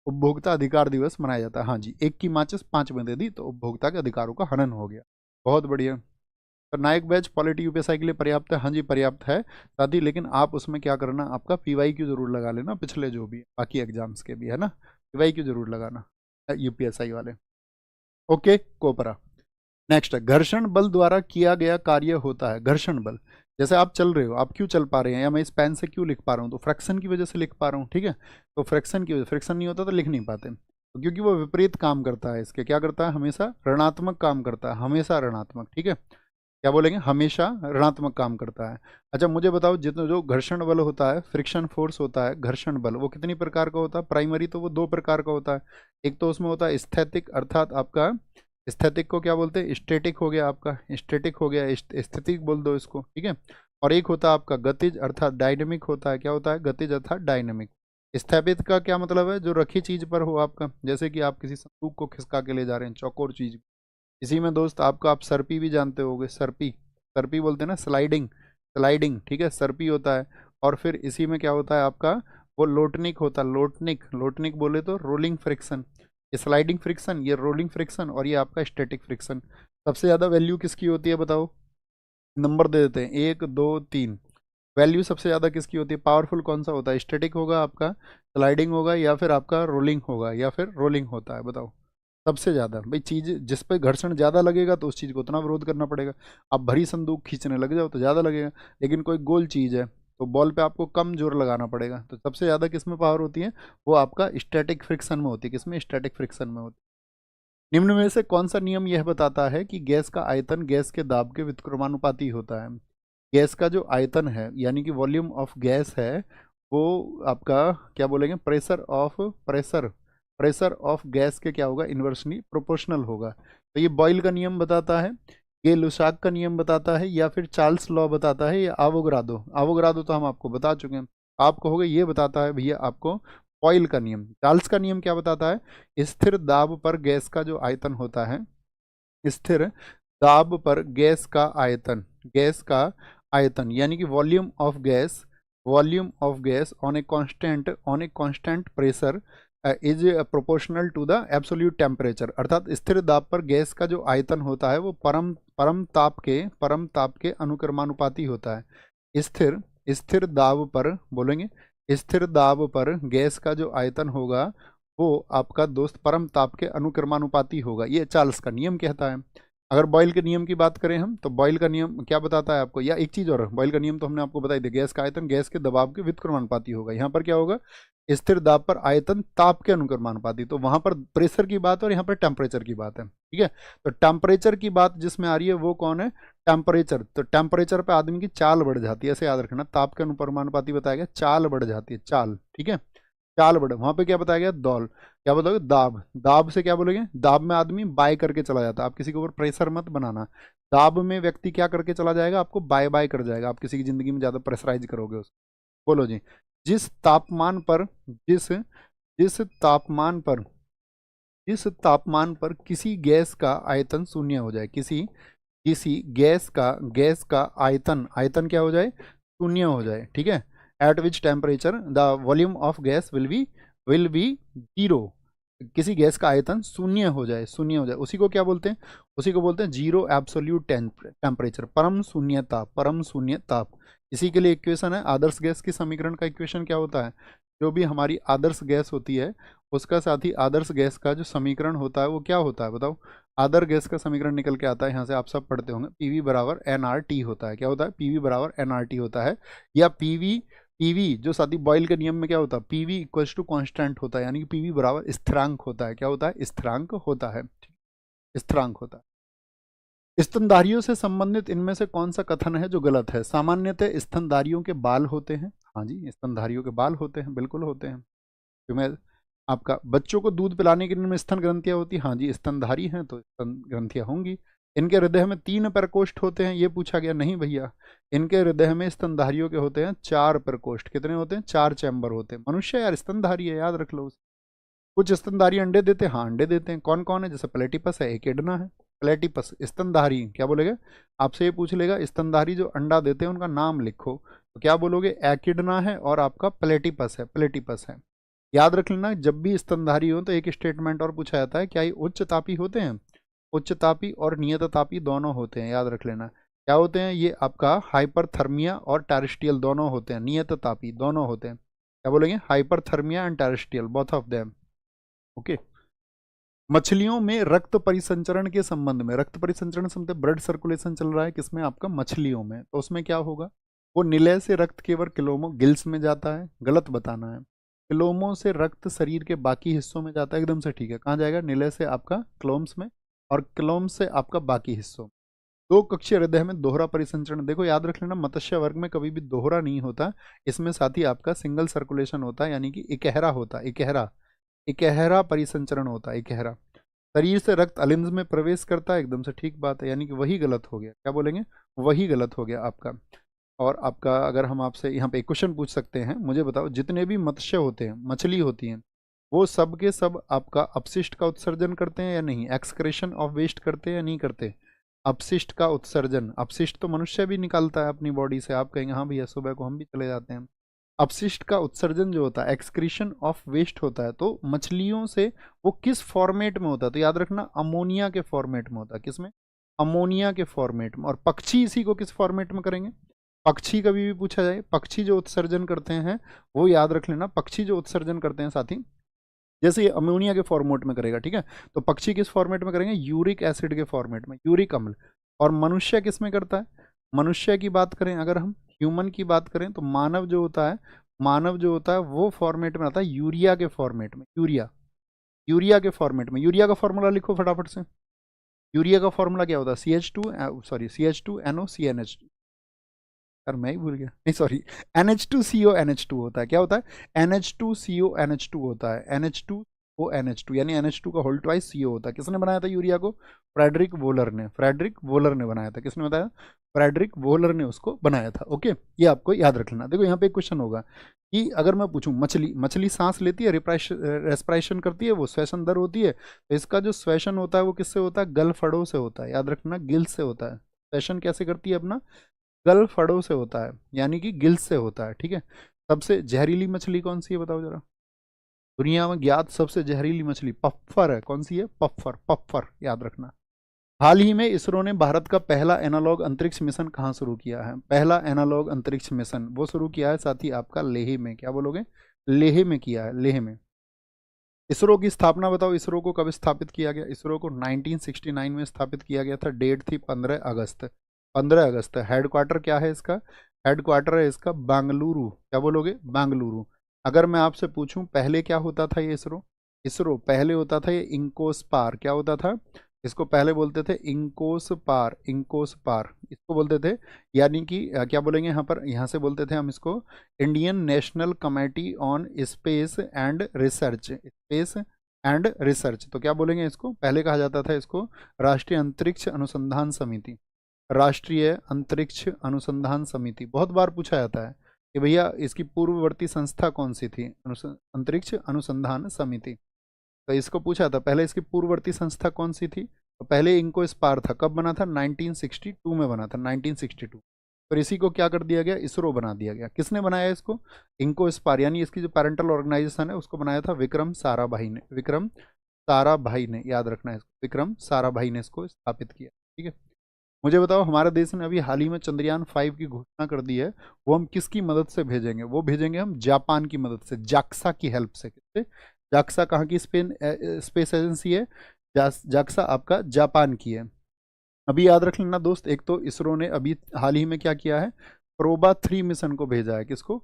उपभोक्ता अधिकार दिवस मनाया जाता है। हाँ जी, 1 की माचिस 5 में दे दी तो उपभोक्ता के अधिकारों का हनन हो गया। बहुत बढ़िया। तो नायक बैच पॉलिटी यूपीएसआई के लिए पर्याप्त है? हाँ जी पर्याप्त है साथी, लेकिन आप उसमें क्या करना, आपका पीवाईक्यू जरूर लगा लेना, पिछले जो भी बाकी एग्जाम्स के भी है ना, पीवाईक्यू जरूर लगाना यूपीएसआई वाले। ओके, कोपरा। नेक्स्ट है, घर्षण बल द्वारा किया गया कार्य होता है। घर्षण बल, जैसे आप चल रहे हो, आप क्यों चल पा रहे हैं, या मैं इस पेन से क्यों लिख पा रहा हूँ, तो फ्रैक्शन की वजह से लिख पा रहा हूँ, ठीक है। तो फ्रैक्शन की वजह, फ्रिक्शन नहीं होता तो लिख नहीं पाते, तो क्योंकि वो विपरीत काम करता है इसके, क्या करता है? हमेशा ऋणात्मक काम करता है, हमेशा ऋणात्मक, ठीक है। क्या बोलेंगे? हमेशा ऋणात्मक काम करता है। अच्छा मुझे बताओ, जितना जो घर्षण बल होता है, फ्रिक्शन फोर्स होता है, घर्षण बल, वो कितनी प्रकार का होता है? प्राइमरी तो वो 2 प्रकार का होता है। एक तो उसमें होता है स्थैतिक, अर्थात आपका स्थैतिक को क्या बोलते हैं? स्टैटिक हो गया आपका, स्टैटिक हो गया, स्थितिक बोल दो इसको, ठीक है। और एक होता है आपका गतिज अर्थात डायनेमिक होता है। क्या होता है? गतिज अर्थात डायनेमिक। स्थापित का क्या मतलब है? जो रखी चीज पर हो आपका, जैसे कि आप किसी संदूक को खिसका के ले जा रहे हैं, चौकोर चीज। इसी में दोस्त आपका, आप सरपी भी जानते होगे, सरपी, सरपी बोलते हैं ना, स्लाइडिंग, स्लाइडिंग, ठीक है, सरपी होता है। और फिर इसी में क्या होता है आपका? वो लोटनिक होता है, लोटनिक, लोटनिक बोले तो रोलिंग फ्रिक्शन। ये स्लाइडिंग फ्रिक्शन, ये रोलिंग फ्रिक्शन, और ये आपका स्टैटिक फ्रिक्शन। सबसे ज़्यादा वैल्यू किसकी होती है बताओ? नंबर दे देते हैं, 1 2 3। वैल्यू सबसे ज़्यादा किसकी होती है? पावरफुल कौन सा होता है? स्टैटिक होगा आपका, स्लाइडिंग होगा, या फिर आपका रोलिंग होगा, या फिर रोलिंग होता है? बताओ सबसे ज़्यादा। भाई चीज़ जिस पे घर्षण ज़्यादा लगेगा तो उस चीज़ को उतना विरोध करना पड़ेगा। आप भरी संदूक खींचने लग जाओ तो ज़्यादा लगेगा, लेकिन कोई गोल चीज़ है तो बॉल पे आपको कम जोर लगाना पड़ेगा। तो सबसे ज़्यादा किस में पावर होती है? वो आपका स्टैटिक फ्रिक्शन में होती है। किस में? स्टैटिक फ्रिक्शन में होती है। निम्न में से कौन सा नियम यह बताता है कि गैस का आयतन गैस के दाब के व्युत्क्रमानुपाती होता है? गैस का जो आयतन है, यानी कि वॉल्यूम ऑफ गैस है, वो आपका क्या बोलेंगे? प्रेशर ऑफ गैस के क्या होगा? इन्वर्सली प्रोपोर्शनल होगा। तो ये बॉयल का नियम बताता है, ये लुसाक का नियम बताता है, या फिर चार्ल्स लॉ बताता है, या आवोग्रादो? आवोग्रादो तो हम आपको बता चुके हैं। आप कहोगे ये बताता है भैया आपको बॉयल का नियम। चार्ल्स का नियम क्या बताता है? स्थिर दाब पर गैस का जो आयतन होता है, स्थिर दाब पर गैस का आयतन यानी कि volume of gas on a constant pressure is proportional to the absolute temperature. अर्थात स्थिर दाब पर गैस का जो आयतन होता है वो परम ताप के अनुक्रमानुपाती होता है। स्थिर दाब पर बोलेंगे, स्थिर दाब पर गैस का जो आयतन होगा वो आपका दोस्त परम ताप के अनुक्रमानुपाती होगा। ये चार्ल्स का नियम कहता है। अगर बॉयल के नियम की बात करें हम, तो बॉयल का नियम क्या बताता है आपको? या एक चीज और, बॉयल का नियम तो हमने आपको बताई दिया, गैस का आयतन गैस के दबाव के व्युत्क्रमानुपाती होगा। यहाँ पर क्या होगा? स्थिर दाब पर आयतन ताप के अनुक्रमानुपाती। तो वहां पर प्रेशर की बात और यहाँ पर टेम्परेचर की बात है, ठीक है। तो टेम्परेचर की बात जिसमें आ रही है वो कौन है? टेम्परेचर। तो टेम्परेचर पे आदमी की चाल बढ़ जाती है, ऐसे याद रखना। ताप के अनुक्रमानुपाती बताया गया, चाल बढ़ जाती है, चाल, ठीक है। चाल बढ़े, वहां पे क्या बताया गया? दौल। क्या बताओगे? दाब। दाब से क्या बोलेंगे? दाब में आदमी बाय करके चला जाता है। आप किसी के ऊपर प्रेशर मत बनाना। दाब में व्यक्ति क्या करके चला जाएगा? आपको बाय बाय कर जाएगा। आप किसी की जिंदगी में ज्यादा प्रेशराइज करोगे उसको। बोलो जी। जिस तापमान पर जिस जिस तापमान पर जिस तापमान पर किसी गैस का आयतन शून्य हो जाए, किसी किसी गैस का आयतन आयतन क्या हो जाए? शून्य हो जाए, ठीक है। Eight which temperature the volume of gas will be zero. किसी गैस का आयतन शून्य हो जाए, शून्य हो जाए, उसी को क्या बोलते हैं? उसी को बोलते हैं जीरो एब्सोल्यूट टेम्परेचर, परम शून्य ताप, परम शून्य ताप। इसी के लिए इक्वेशन है आदर्श गैस की समीकरण का इक्वेशन क्या होता है? जो भी हमारी आदर्श गैस होती है उसका साथ ही आदर्श गैस का जो समीकरण होता है वो क्या होता है बताओ? आदर्श गैस का समीकरण निकल के आता है, यहाँ से आप सब पढ़ते होंगे, पीवी बराबर एनआरटी होता है। क्या होता है? पीवी बराबर एनआरटी होता है। या पीवी पीवी जो साथी बॉयल के नियम में क्या होता है? पीवी इक्वल्स टू कांस्टेंट होता है, यानी कि पीवी बराबर स्थिरांक होता है। क्या होता है? स्थिरांक होता है, स्थिरांक होता है। स्तनधारियों से संबंधित इनमें से कौन सा कथन है जो गलत है? सामान्यतः स्तनधारियों के बाल होते हैं। हाँ जी, स्तनधारियों के बाल होते हैं, बिल्कुल होते हैं। तो मैं आपका बच्चों को दूध पिलाने के लिए इनमें स्तन ग्रंथियां होती हैं। हाँ जी, स्तनधारी हैं तो स्तन ग्रंथियां होंगी। इनके हृदय में 3 प्रकोष्ठ होते हैं, ये पूछा गया? नहीं भैया, इनके हृदय में स्तनधारियों के होते हैं 4 प्रकोष्ठ। कितने होते हैं? 4 चैम्बर होते हैं। मनुष्य यार स्तनधारी है, याद रख लो। कुछ स्तनधारी अंडे देते हैं, हाँ अंडे देते हैं। कौन कौन है? जैसे प्लेटिपस है, एकेडना है। प्लेटिपस स्तनधारी क्या बोलेगा? आपसे ये पूछ लेगा स्तनधारी जो अंडा देते हैं उनका नाम लिखो, तो क्या बोलोगे? एकिडना है और आपका प्लेटिपस है, प्लेटिपस है। याद रख लेना, जब भी स्तनधारी हो तो एक स्टेटमेंट और पूछा जाता है, क्या ये उच्च तापी होते हैं? उच्च तापी और नियत तापी दोनों होते हैं, याद रख लेना। क्या होते हैं ये? आपका हाइपरथर्मिया और टेरेस्ट्रियल दोनों होते हैं, नियत तापी दोनों होते हैं। क्या बोलेंगे? Hyperthermia and terrestrial, both of them. Okay. मछलियों में रक्त परिसंचरण के संबंध में, रक्त परिसंचरण से मतलब ब्लड सर्कुलेशन चल रहा है किसमें? आपका मछलियों में। तो उसमें क्या होगा? वो निलय से रक्त केवल क्लोमो गिल्स में जाता है, गलत बताना है। क्लोमो से रक्त शरीर के बाकी हिस्सों में जाता है, एकदम से ठीक है। कहाँ जाएगा? निलय से आपका क्लोम्स में, और क्लोम्स से आपका बाकी हिस्सों में। दो कक्षीय हृदय में दोहरा परिसंचरण, देखो याद रख लेना, मत्स्य वर्ग में कभी भी दोहरा नहीं होता, इसमें साथ ही आपका सिंगल सर्कुलेशन होता है, यानी कि इकहरा होता है, इकहरा, इकहरा परिसंचरण होता है, इकहरा। शरीर से रक्त अलिंद में प्रवेश करता है, एकदम से ठीक बात है, यानी कि वही गलत हो गया। क्या बोलेंगे? वही गलत हो गया आपका। और आपका अगर हम आपसे यहाँ पे एक क्वेश्चन पूछ सकते हैं, मुझे बताओ जितने भी मत्स्य होते हैं, मछली होती हैं, वो सब के सब आपका अपशिष्ट का उत्सर्जन करते हैं या नहीं? एक्सक्रेशन ऑफ वेस्ट करते हैं या नहीं करते? अपशिष्ट का उत्सर्जन, अपशिष्ट तो मनुष्य भी निकालता है अपनी बॉडी से। आप कहेंगे हाँ भैया सुबह को हम भी चले जाते हैं। अपशिष्ट का उत्सर्जन जो होता है, एक्सक्रीशन ऑफ वेस्ट होता है, तो मछलियों से वो किस फॉर्मेट में होता है? तो याद रखना, अमोनिया के फॉर्मेट में होता है। किसमें? अमोनिया के फॉर्मेट में। और पक्षी इसी को किस फॉर्मेट में करेंगे? पक्षी कभी भी पूछा जाए, पक्षी जो उत्सर्जन करते हैं वो याद रख लेना, पक्षी जो उत्सर्जन करते हैं साथी, जैसे ये अमोनिया के फॉर्मेट में करेगा, ठीक है, तो पक्षी किस फॉर्मेट में करेंगे? यूरिक एसिड के फॉर्मेट में, यूरिक अम्ल। और मनुष्य किस में करता है? मनुष्य की बात करें अगर हम, ह्यूमन की बात करें, तो मानव जो होता है, मानव जो होता है वो फॉर्मेट में आता है यूरिया के फॉर्मेट में, यूरिया, यूरिया के फॉर्मेट में। यूरिया का फॉर्मूला लिखो फटाफट से। यूरिया का फॉर्मूला क्या होता है? CH2 यार मैं ही भूल गया, नहीं सॉरी, NH2CO NH2 होता है। क्या होता है? NH2CO NH2 होता है, NH2ONH2, यानी NH2 का होल ट्वाइस CO होता है। किसने बनाया था यूरिया को? फ्रेडरिक वोलर ने, फ्रेडरिक वोलर ने बनाया था। किसने बताया? फ्रेडरिक वोलर ने उसको बनाया था। ओके, ये आपको याद रख लेना। देखो यहाँ पे एक क्वेश्चन होगा कि अगर मैं पूछूं, मछली, मछली सांस लेती है, रेस्पिरेशन करती है, वो श्वसन दर होती है, तो इसका जो श्वसन होता है वो किससे होता है? गलफड़ों से होता है, याद रखना, गिल से होता है। श्वसन कैसे करती है अपना? गलफड़ों से होता है, यानी कि गिल्स से होता है, ठीक है। सबसे जहरीली मछली कौन सी है बताओ जरा? दुनिया में ज्ञात सबसे जहरीली मछली पफ्फर है। कौन सी है? पफ्फर, पफ्फर याद रखना। हाल ही में इसरो ने भारत का पहला एनालॉग अंतरिक्ष मिशन कहाँ शुरू किया है? पहला एनालॉग अंतरिक्ष मिशन वो शुरू किया है साथ ही आपका लेह में। क्या बोलोगे? लेह में किया है, लेह में। इसरो की स्थापना बताओ, इसरो को कब स्थापित किया गया? इसरो को 1969 में स्थापित किया गया था। डेट थी 15 अगस्त, 15 अगस्त। हेडक्वार्टर क्या है इसका? हेडक्वार्टर है इसका बेंगलुरु। क्या बोलोगे? बेंगलुरु। अगर मैं आपसे पूछूं पहले क्या होता था ये इसरो? इसरो पहले होता था ये इंकोस पार। क्या होता था? इसको पहले बोलते थे इंकोस पार, इंकोस पार इसको बोलते थे। यानी कि क्या बोलेंगे यहाँ पर, यहाँ से बोलते थे हम इसको Indian national committee on space and research, space and research. तो क्या बोलेंगे इसको? पहले कहा जाता था इसको राष्ट्रीय अंतरिक्ष अनुसंधान समिति, राष्ट्रीय अंतरिक्ष अनुसंधान समिति। बहुत बार पूछा जाता है कि भैया इसकी पूर्ववर्ती संस्था कौन सी थी? अंतरिक्ष अनुसंधान समिति। तो इसको पूछा था पहले इसकी पूर्ववर्ती संस्था कौन सी थी? तो पहले इनको स्पार था। कब बना था? 1962 में बना था, 1962। फिर इसी को क्या कर दिया गया, इसरो बना दिया गया। किसने बनाया इसको, इंको स्पार, यानी इसकी जो पेरेंटल ऑर्गेनाइजेशन है उसको बनाया था विक्रम साराभाई ने। विक्रम साराभाई ने, याद रखना है इसको, विक्रम साराभाई ने इसको स्थापित किया। ठीक है, मुझे बताओ हमारे देश ने अभी हाल ही में चंद्रयान 5 की घोषणा कर दी है, वो हम किसकी मदद से भेजेंगे, वो भेजेंगे हम जापान की मदद से, जाक्सा की हेल्प से। किससे, जाक्सा कहाँ की स्पेस एजेंसी है, जाक्सा आपका जापान की है। अभी याद रख लेना दोस्त, एक तो इसरो ने अभी हाल ही में क्या किया है, प्रोबा 3 मिशन को भेजा है। किसको,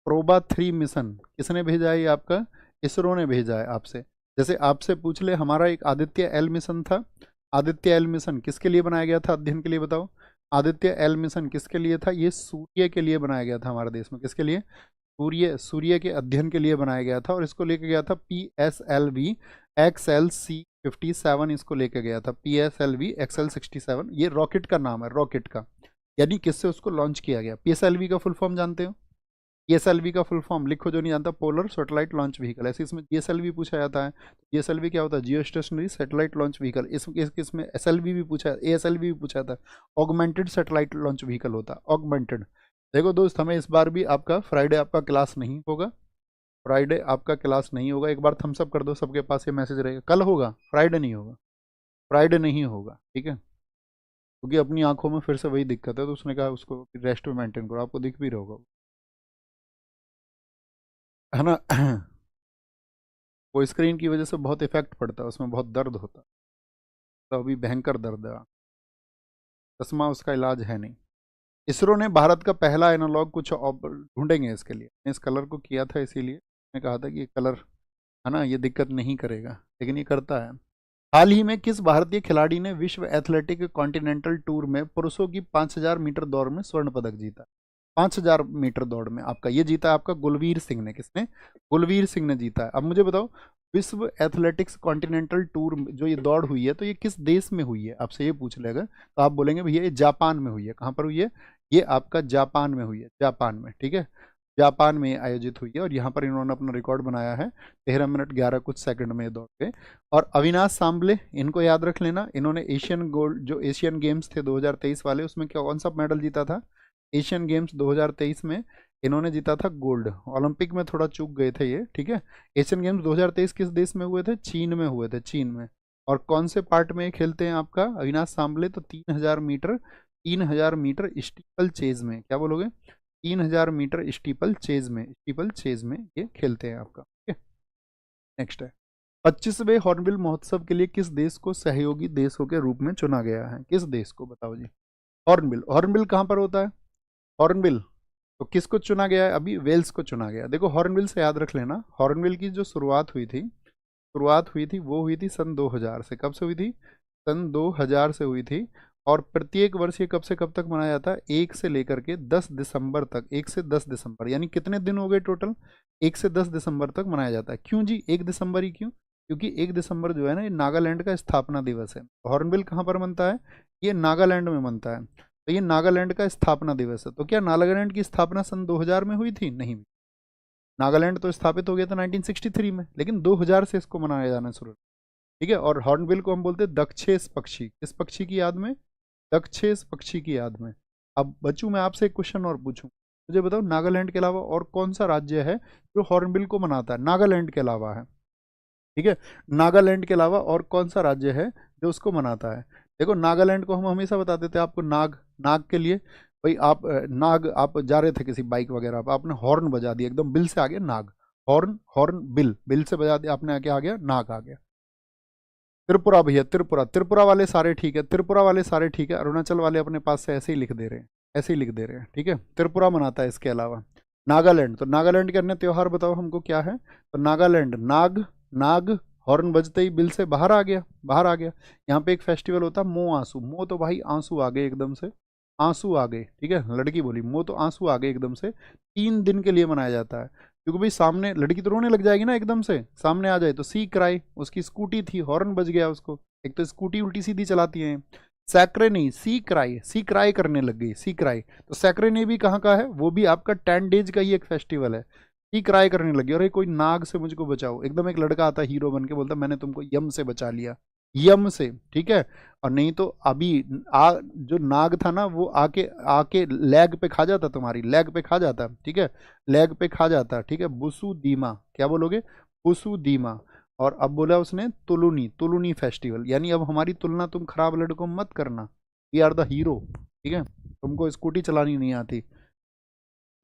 प्रोबा 3 मिशन किसने भेजा है, ये आपका इसरो ने भेजा है आपसे। जैसे आपसे पूछ ले, हमारा एक आदित्य L मिशन था, आदित्य L मिशन किसके लिए बनाया गया था अध्ययन के लिए, बताओ। आदित्य L मिशन किसके लिए था, ये सूर्य के लिए बनाया गया था हमारे देश में। किसके लिए, सूर्य के अध्ययन के लिए बनाया गया था, और इसको लेके गया था PSLV XL-C57, इसको लेके गया था PSLV XL-67। ये रॉकेट का नाम है, रॉकेट का, यानी किससे उसको लॉन्च किया गया। PSLV का फुल फॉर्म जानते हो, PSLV का फुल फॉर्म लिखो जो नहीं जानता, पोलर सैटेलाइट लॉन्च व्हीकल। ऐसे इसमें GSLV पूछा जाता है, GSLV क्या होता है, जियो स्टेशनरी सैटेलाइट लॉन्च व्हीकल। इसमें SLV भी पूछा है, ASLV भी पूछा जाता है, ऑगमेंटेड सैटेलाइट लॉन्च व्हीकल होता है, ऑगमेंटेड। देखो दोस्त, हमें इस बार भी आपका फ्राइडे आपका क्लास नहीं होगा, फ्राइडे आपका क्लास नहीं होगा। एक बार थम्स अप कर दो, सबके पास ये मैसेज रहेगा, कल होगा, फ्राइडे नहीं होगा, फ्राइडे नहीं होगा। ठीक है, क्योंकि अपनी आंखों में फिर से वही दिक्कत है, तो उसने कहा उसको रेस्ट में मेंटेन करो, आपको दिख भी रहा होगा, है ना। वो स्क्रीन की वजह से बहुत इफेक्ट पड़ता है, उसमें बहुत दर्द होता है, तो अभी भयंकर दर्द है, चश्मा उसका इलाज है नहीं। इसरो ने भारत का पहला एनालॉग कुछ ढूंढेंगे इसके लिए, इस कलर को किया था, इसीलिए मैंने कहा था कि ये कलर है ना, ये दिक्कत नहीं करेगा, लेकिन ये करता है। हाल ही में किस भारतीय खिलाड़ी ने विश्व एथलेटिक कॉन्टिनेंटल टूर में पुरुषों की 5000 मीटर दौड़ में स्वर्ण पदक जीता। 5000 मीटर दौड़ में आपका ये जीता है आपका गुलवीर सिंह ने। किसने, गुलवीर सिंह ने जीता है। अब मुझे बताओ, विश्व एथलेटिक्स कॉन्टिनेंटल टूर जो ये दौड़ हुई है, तो ये किस देश में हुई है, आपसे ये पूछ लेगा तो आप बोलेंगे भैया ये जापान में हुई है। कहाँ पर हुई है, ये आपका जापान में हुई है, जापान में। ठीक है, जापान में आयोजित हुई है, और यहाँ पर इन्होंने अपना रिकॉर्ड बनाया है, 13 मिनट 11 कुछ सेकंड में दौड़ गए। और अविनाश सांबले, इनको याद रख लेना, इन्होंने एशियन गोल्ड, जो एशियन गेम्स थे 2023 वाले, उसमें क्या कौन सा मेडल जीता था, एशियन गेम्स 2023 में इन्होंने जीता था गोल्ड। ओलंपिक में थोड़ा चूक गए थे ये, ठीक है। एशियन गेम्स 2023 किस देश में हुए थे, चीन में हुए थे, चीन में। और कौन से पार्ट में खेलते हैं आपका अविनाश सांबले, तो 3000 मीटर स्टीपल चेज में, क्या बोलोगे, 3000 मीटर स्टीपल चेज में ये खेलते हैं आपका। ठीक है, नेक्स्ट है 25वें हॉर्नबिल महोत्सव के लिए किस देश को सहयोगी देशों के रूप में चुना गया है, किस देश को, बताओ जी। हॉर्नबिल, हॉर्नबिल कहाँ पर होता है, हॉर्नबिल, तो किसको चुना गया है, अभी वेल्स को चुना गया। देखो हॉर्नबिल से याद रख लेना, हॉर्नबिल की जो शुरुआत हुई थी वो हुई थी सन 2000 से। कब से हुई थी, सन 2000 से हुई थी। और प्रत्येक वर्ष ये कब से कब तक मनाया जाता है, 1 से लेकर के 10 दिसंबर तक, 1 से 10 दिसंबर, यानी कितने दिन हो गए टोटल, 1 से 10 दिसंबर तक मनाया जाता है। क्यों जी 1 दिसंबर ही क्यों, क्योंकि 1 दिसंबर जो है ना, ये नागालैंड का स्थापना दिवस है। हॉर्नबिल कहाँ पर बनता है, ये नागालैंड में बनता है, तो ये नागालैंड का स्थापना दिवस है। तो क्या नागालैंड की स्थापना सन 2000 में हुई थी, नहीं, नागालैंड तो स्थापित हो गया था 1963 में, लेकिन 2000 से इसको मनाया जाना शुरू। ठीक है, और हॉर्नबिल को हम बोलते हैं दक्षेस पक्षी, किस पक्षी की याद में, दक्षेस पक्षी की याद में। अब बच्चों मैं आपसे एक क्वेश्चन और पूछूं, मुझे बताओ नागालैंड के अलावा और कौन सा राज्य है जो हॉर्नबिल को मनाता है, नागालैंड के अलावा है, ठीक है, नागालैंड के अलावा और कौन सा राज्य है जो उसको मनाता है। देखो नागालैंड को हम हमेशा बताते थे आपको, नाग, नाग के लिए भाई आप नाग, आप जा रहे थे किसी बाइक वगैरह पर, आपने हॉर्न बजा दिया, एकदम बिल से आ गया नाग, हॉर्न, हॉर्न बिल, बिल से बजा दिया आपने, आके आ गया नाग, आ गया। त्रिपुरा भैया, त्रिपुरा, त्रिपुरा वाले सारे ठीक है, त्रिपुरा वाले सारे ठीक है, अरुणाचल वाले अपने पास से ऐसे ही लिख दे रहे हैं, ऐसे ही लिख दे रहे हैं, ठीक है। त्रिपुरा मनाता है इसके अलावा। नागालैंड, तो नागालैंड के अन्य त्योहार बताओ हमको क्या है, तो नागालैंड, नाग, नाग हॉर्न बजते ही बिल से बाहर आ गया, बाहर आ गया। यहाँ पे एक फेस्टिवल होता है मो आंसू, मो तो भाई आंसू आ गए एकदम से, आंसू आ गए, ठीक है, लड़की बोली मो तो आंसू आ गए एकदम से। 3 दिन के लिए मनाया जाता है, क्योंकि भाई सामने लड़की तो रोने लग जाएगी ना, एकदम से सामने आ जाए तो सी क्राई, उसकी स्कूटी थी, हॉर्न बज गया उसको, एक तो स्कूटी उल्टी सीधी चलाती है, सैक्रे नहीं, सी क्राई, सी क्राई करने लग गई, सी क्राई। तो सैक्रे नहीं भी कहाँ का है, वो भी आपका 10 डेज का ही एक फेस्टिवल है। सी क्राई करने लगी, अरे कोई नाग से मुझको बचाओ, एकदम एक लड़का आता हीरो बन के बोलता मैंने तुमको यम से बचा लिया, यम से, ठीक है। और नहीं तो अभी जो नाग था ना वो आके आके लेग पे खा जाता, तुम्हारी लेग पे खा जाता, ठीक है, लेग पे खा जाता, ठीक है। बुसु दीमा, क्या बोलोगे, बुसु दीमा। और अब बोला उसने तुलुनी, तुलुनी फेस्टिवल, यानी अब हमारी तुलना तुम खराब लड़कों में मत करना, वी आर द हीरो, ठीक है। तुमको स्कूटी चलानी नहीं आती,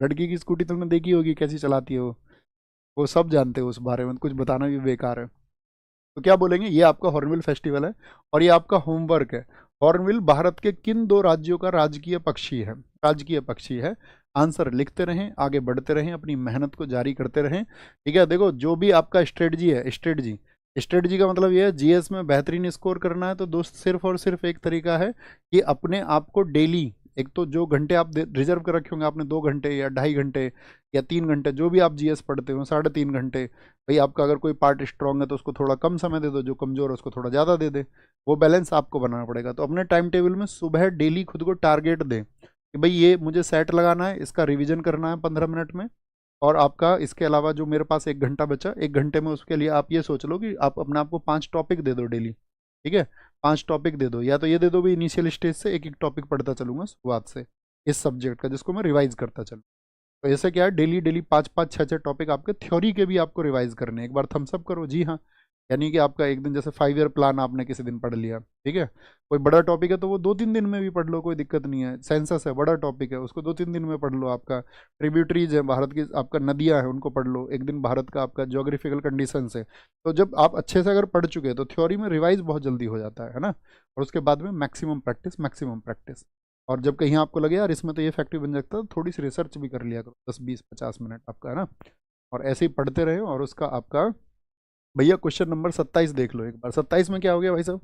लड़की की स्कूटी तुमने देखी होगी कैसी चलाती है वो सब जानते हो उस बारे में, कुछ बताना भी बेकार है। तो क्या बोलेंगे, ये आपका हॉर्नबिल फेस्टिवल है और ये आपका होमवर्क है। हॉर्नबिल भारत के किन दो राज्यों का राजकीय पक्षी है, राजकीय पक्षी है। आंसर लिखते रहें, आगे बढ़ते रहें, अपनी मेहनत को जारी करते रहें, ठीक है। देखो जो भी आपका स्ट्रेटजी है, स्ट्रेटजी, स्ट्रेटजी का मतलब ये है जीएस में बेहतरीन स्कोर करना है, तो दोस्त सिर्फ और सिर्फ एक तरीका है कि अपने आप को डेली, एक तो जो घंटे आप रिजर्व कर रखे होंगे आपने, 2 घंटे या 2.5 घंटे या 3 घंटे, जो भी आप जीएस पढ़ते हो, 3.5 घंटे, भाई आपका अगर कोई पार्ट स्ट्रांग है तो उसको थोड़ा कम समय दे दो, जो कमजोर है उसको थोड़ा ज़्यादा दे दे, वो बैलेंस आपको बनाना पड़ेगा। तो अपने टाइम टेबल में सुबह डेली खुद को टारगेट दें कि भाई ये मुझे सेट लगाना है, इसका रिवीजन करना है 15 मिनट में। और आपका इसके अलावा जो मेरे पास 1 घंटा बचा, 1 घंटे में उसके लिए आप ये सोच लो कि आप अपने आप को 5 टॉपिक दे दो डेली, ठीक है। 5 टॉपिक दे दो, या तो ये दे दो भी इनिशियल स्टेज से एक एक टॉपिक पढ़ता चलूंगा शुरुआत से इस सब्जेक्ट का, जिसको मैं रिवाइज करता चलूँ। तो ऐसे क्या है, डेली डेली 5-5 6-6 टॉपिक आपके थ्योरी के भी आपको रिवाइज करने हैं। एक बार थम्सअप करो, जी हाँ। यानी कि आपका एक दिन जैसे 5 ईयर प्लान आपने किसी दिन पढ़ लिया, ठीक है। कोई बड़ा टॉपिक है तो वो 2-3 दिन में भी पढ़ लो, कोई दिक्कत नहीं है। सेंसस है, बड़ा टॉपिक है, उसको 2-3 दिन में पढ़ लो। आपका ट्रिब्यूटरीज है, भारत की आपका नदियाँ हैं, उनको पढ़ लो एक दिन। भारत का आपका जोग्राफिकल कंडीशन है, तो जब आप अच्छे से अगर पढ़ चुके हैं तो थ्योरी में रिवाइज बहुत जल्दी हो जाता है ना। और उसके बाद में मैक्सिमम प्रैक्टिस, मैक्सिमम प्रैक्टिस। और जब कहीं आपको लगे यार इसमें तो ये फैक्ट्री बन सकता है, तो थोड़ी सी रिसर्च भी कर लिया करो, 10-20-50 मिनट आपका, है ना। और ऐसे ही पढ़ते रहे, और उसका आपका भैया क्वेश्चन नंबर 27 देख लो एक बार। 27 में क्या हो गया भाई साहब,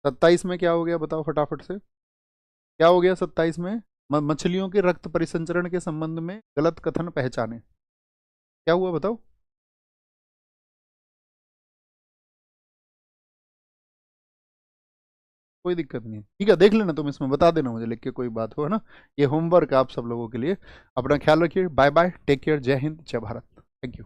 27 में क्या हो गया बताओ फटाफट से, क्या हो गया 27 में। मछलियों के रक्त परिसंचरण के संबंध में गलत कथन पहचाने, क्या हुआ बताओ। कोई दिक्कत नहीं है, ठीक है, देख लेना तुम, इसमें बता देना मुझे लिख के, कोई बात हो, है ना। ये होमवर्क है आप सब लोगों के लिए। अपना ख्याल रखिए, बाय बाय, टेक केयर, जय हिंद, जय भारत, थैंक यू।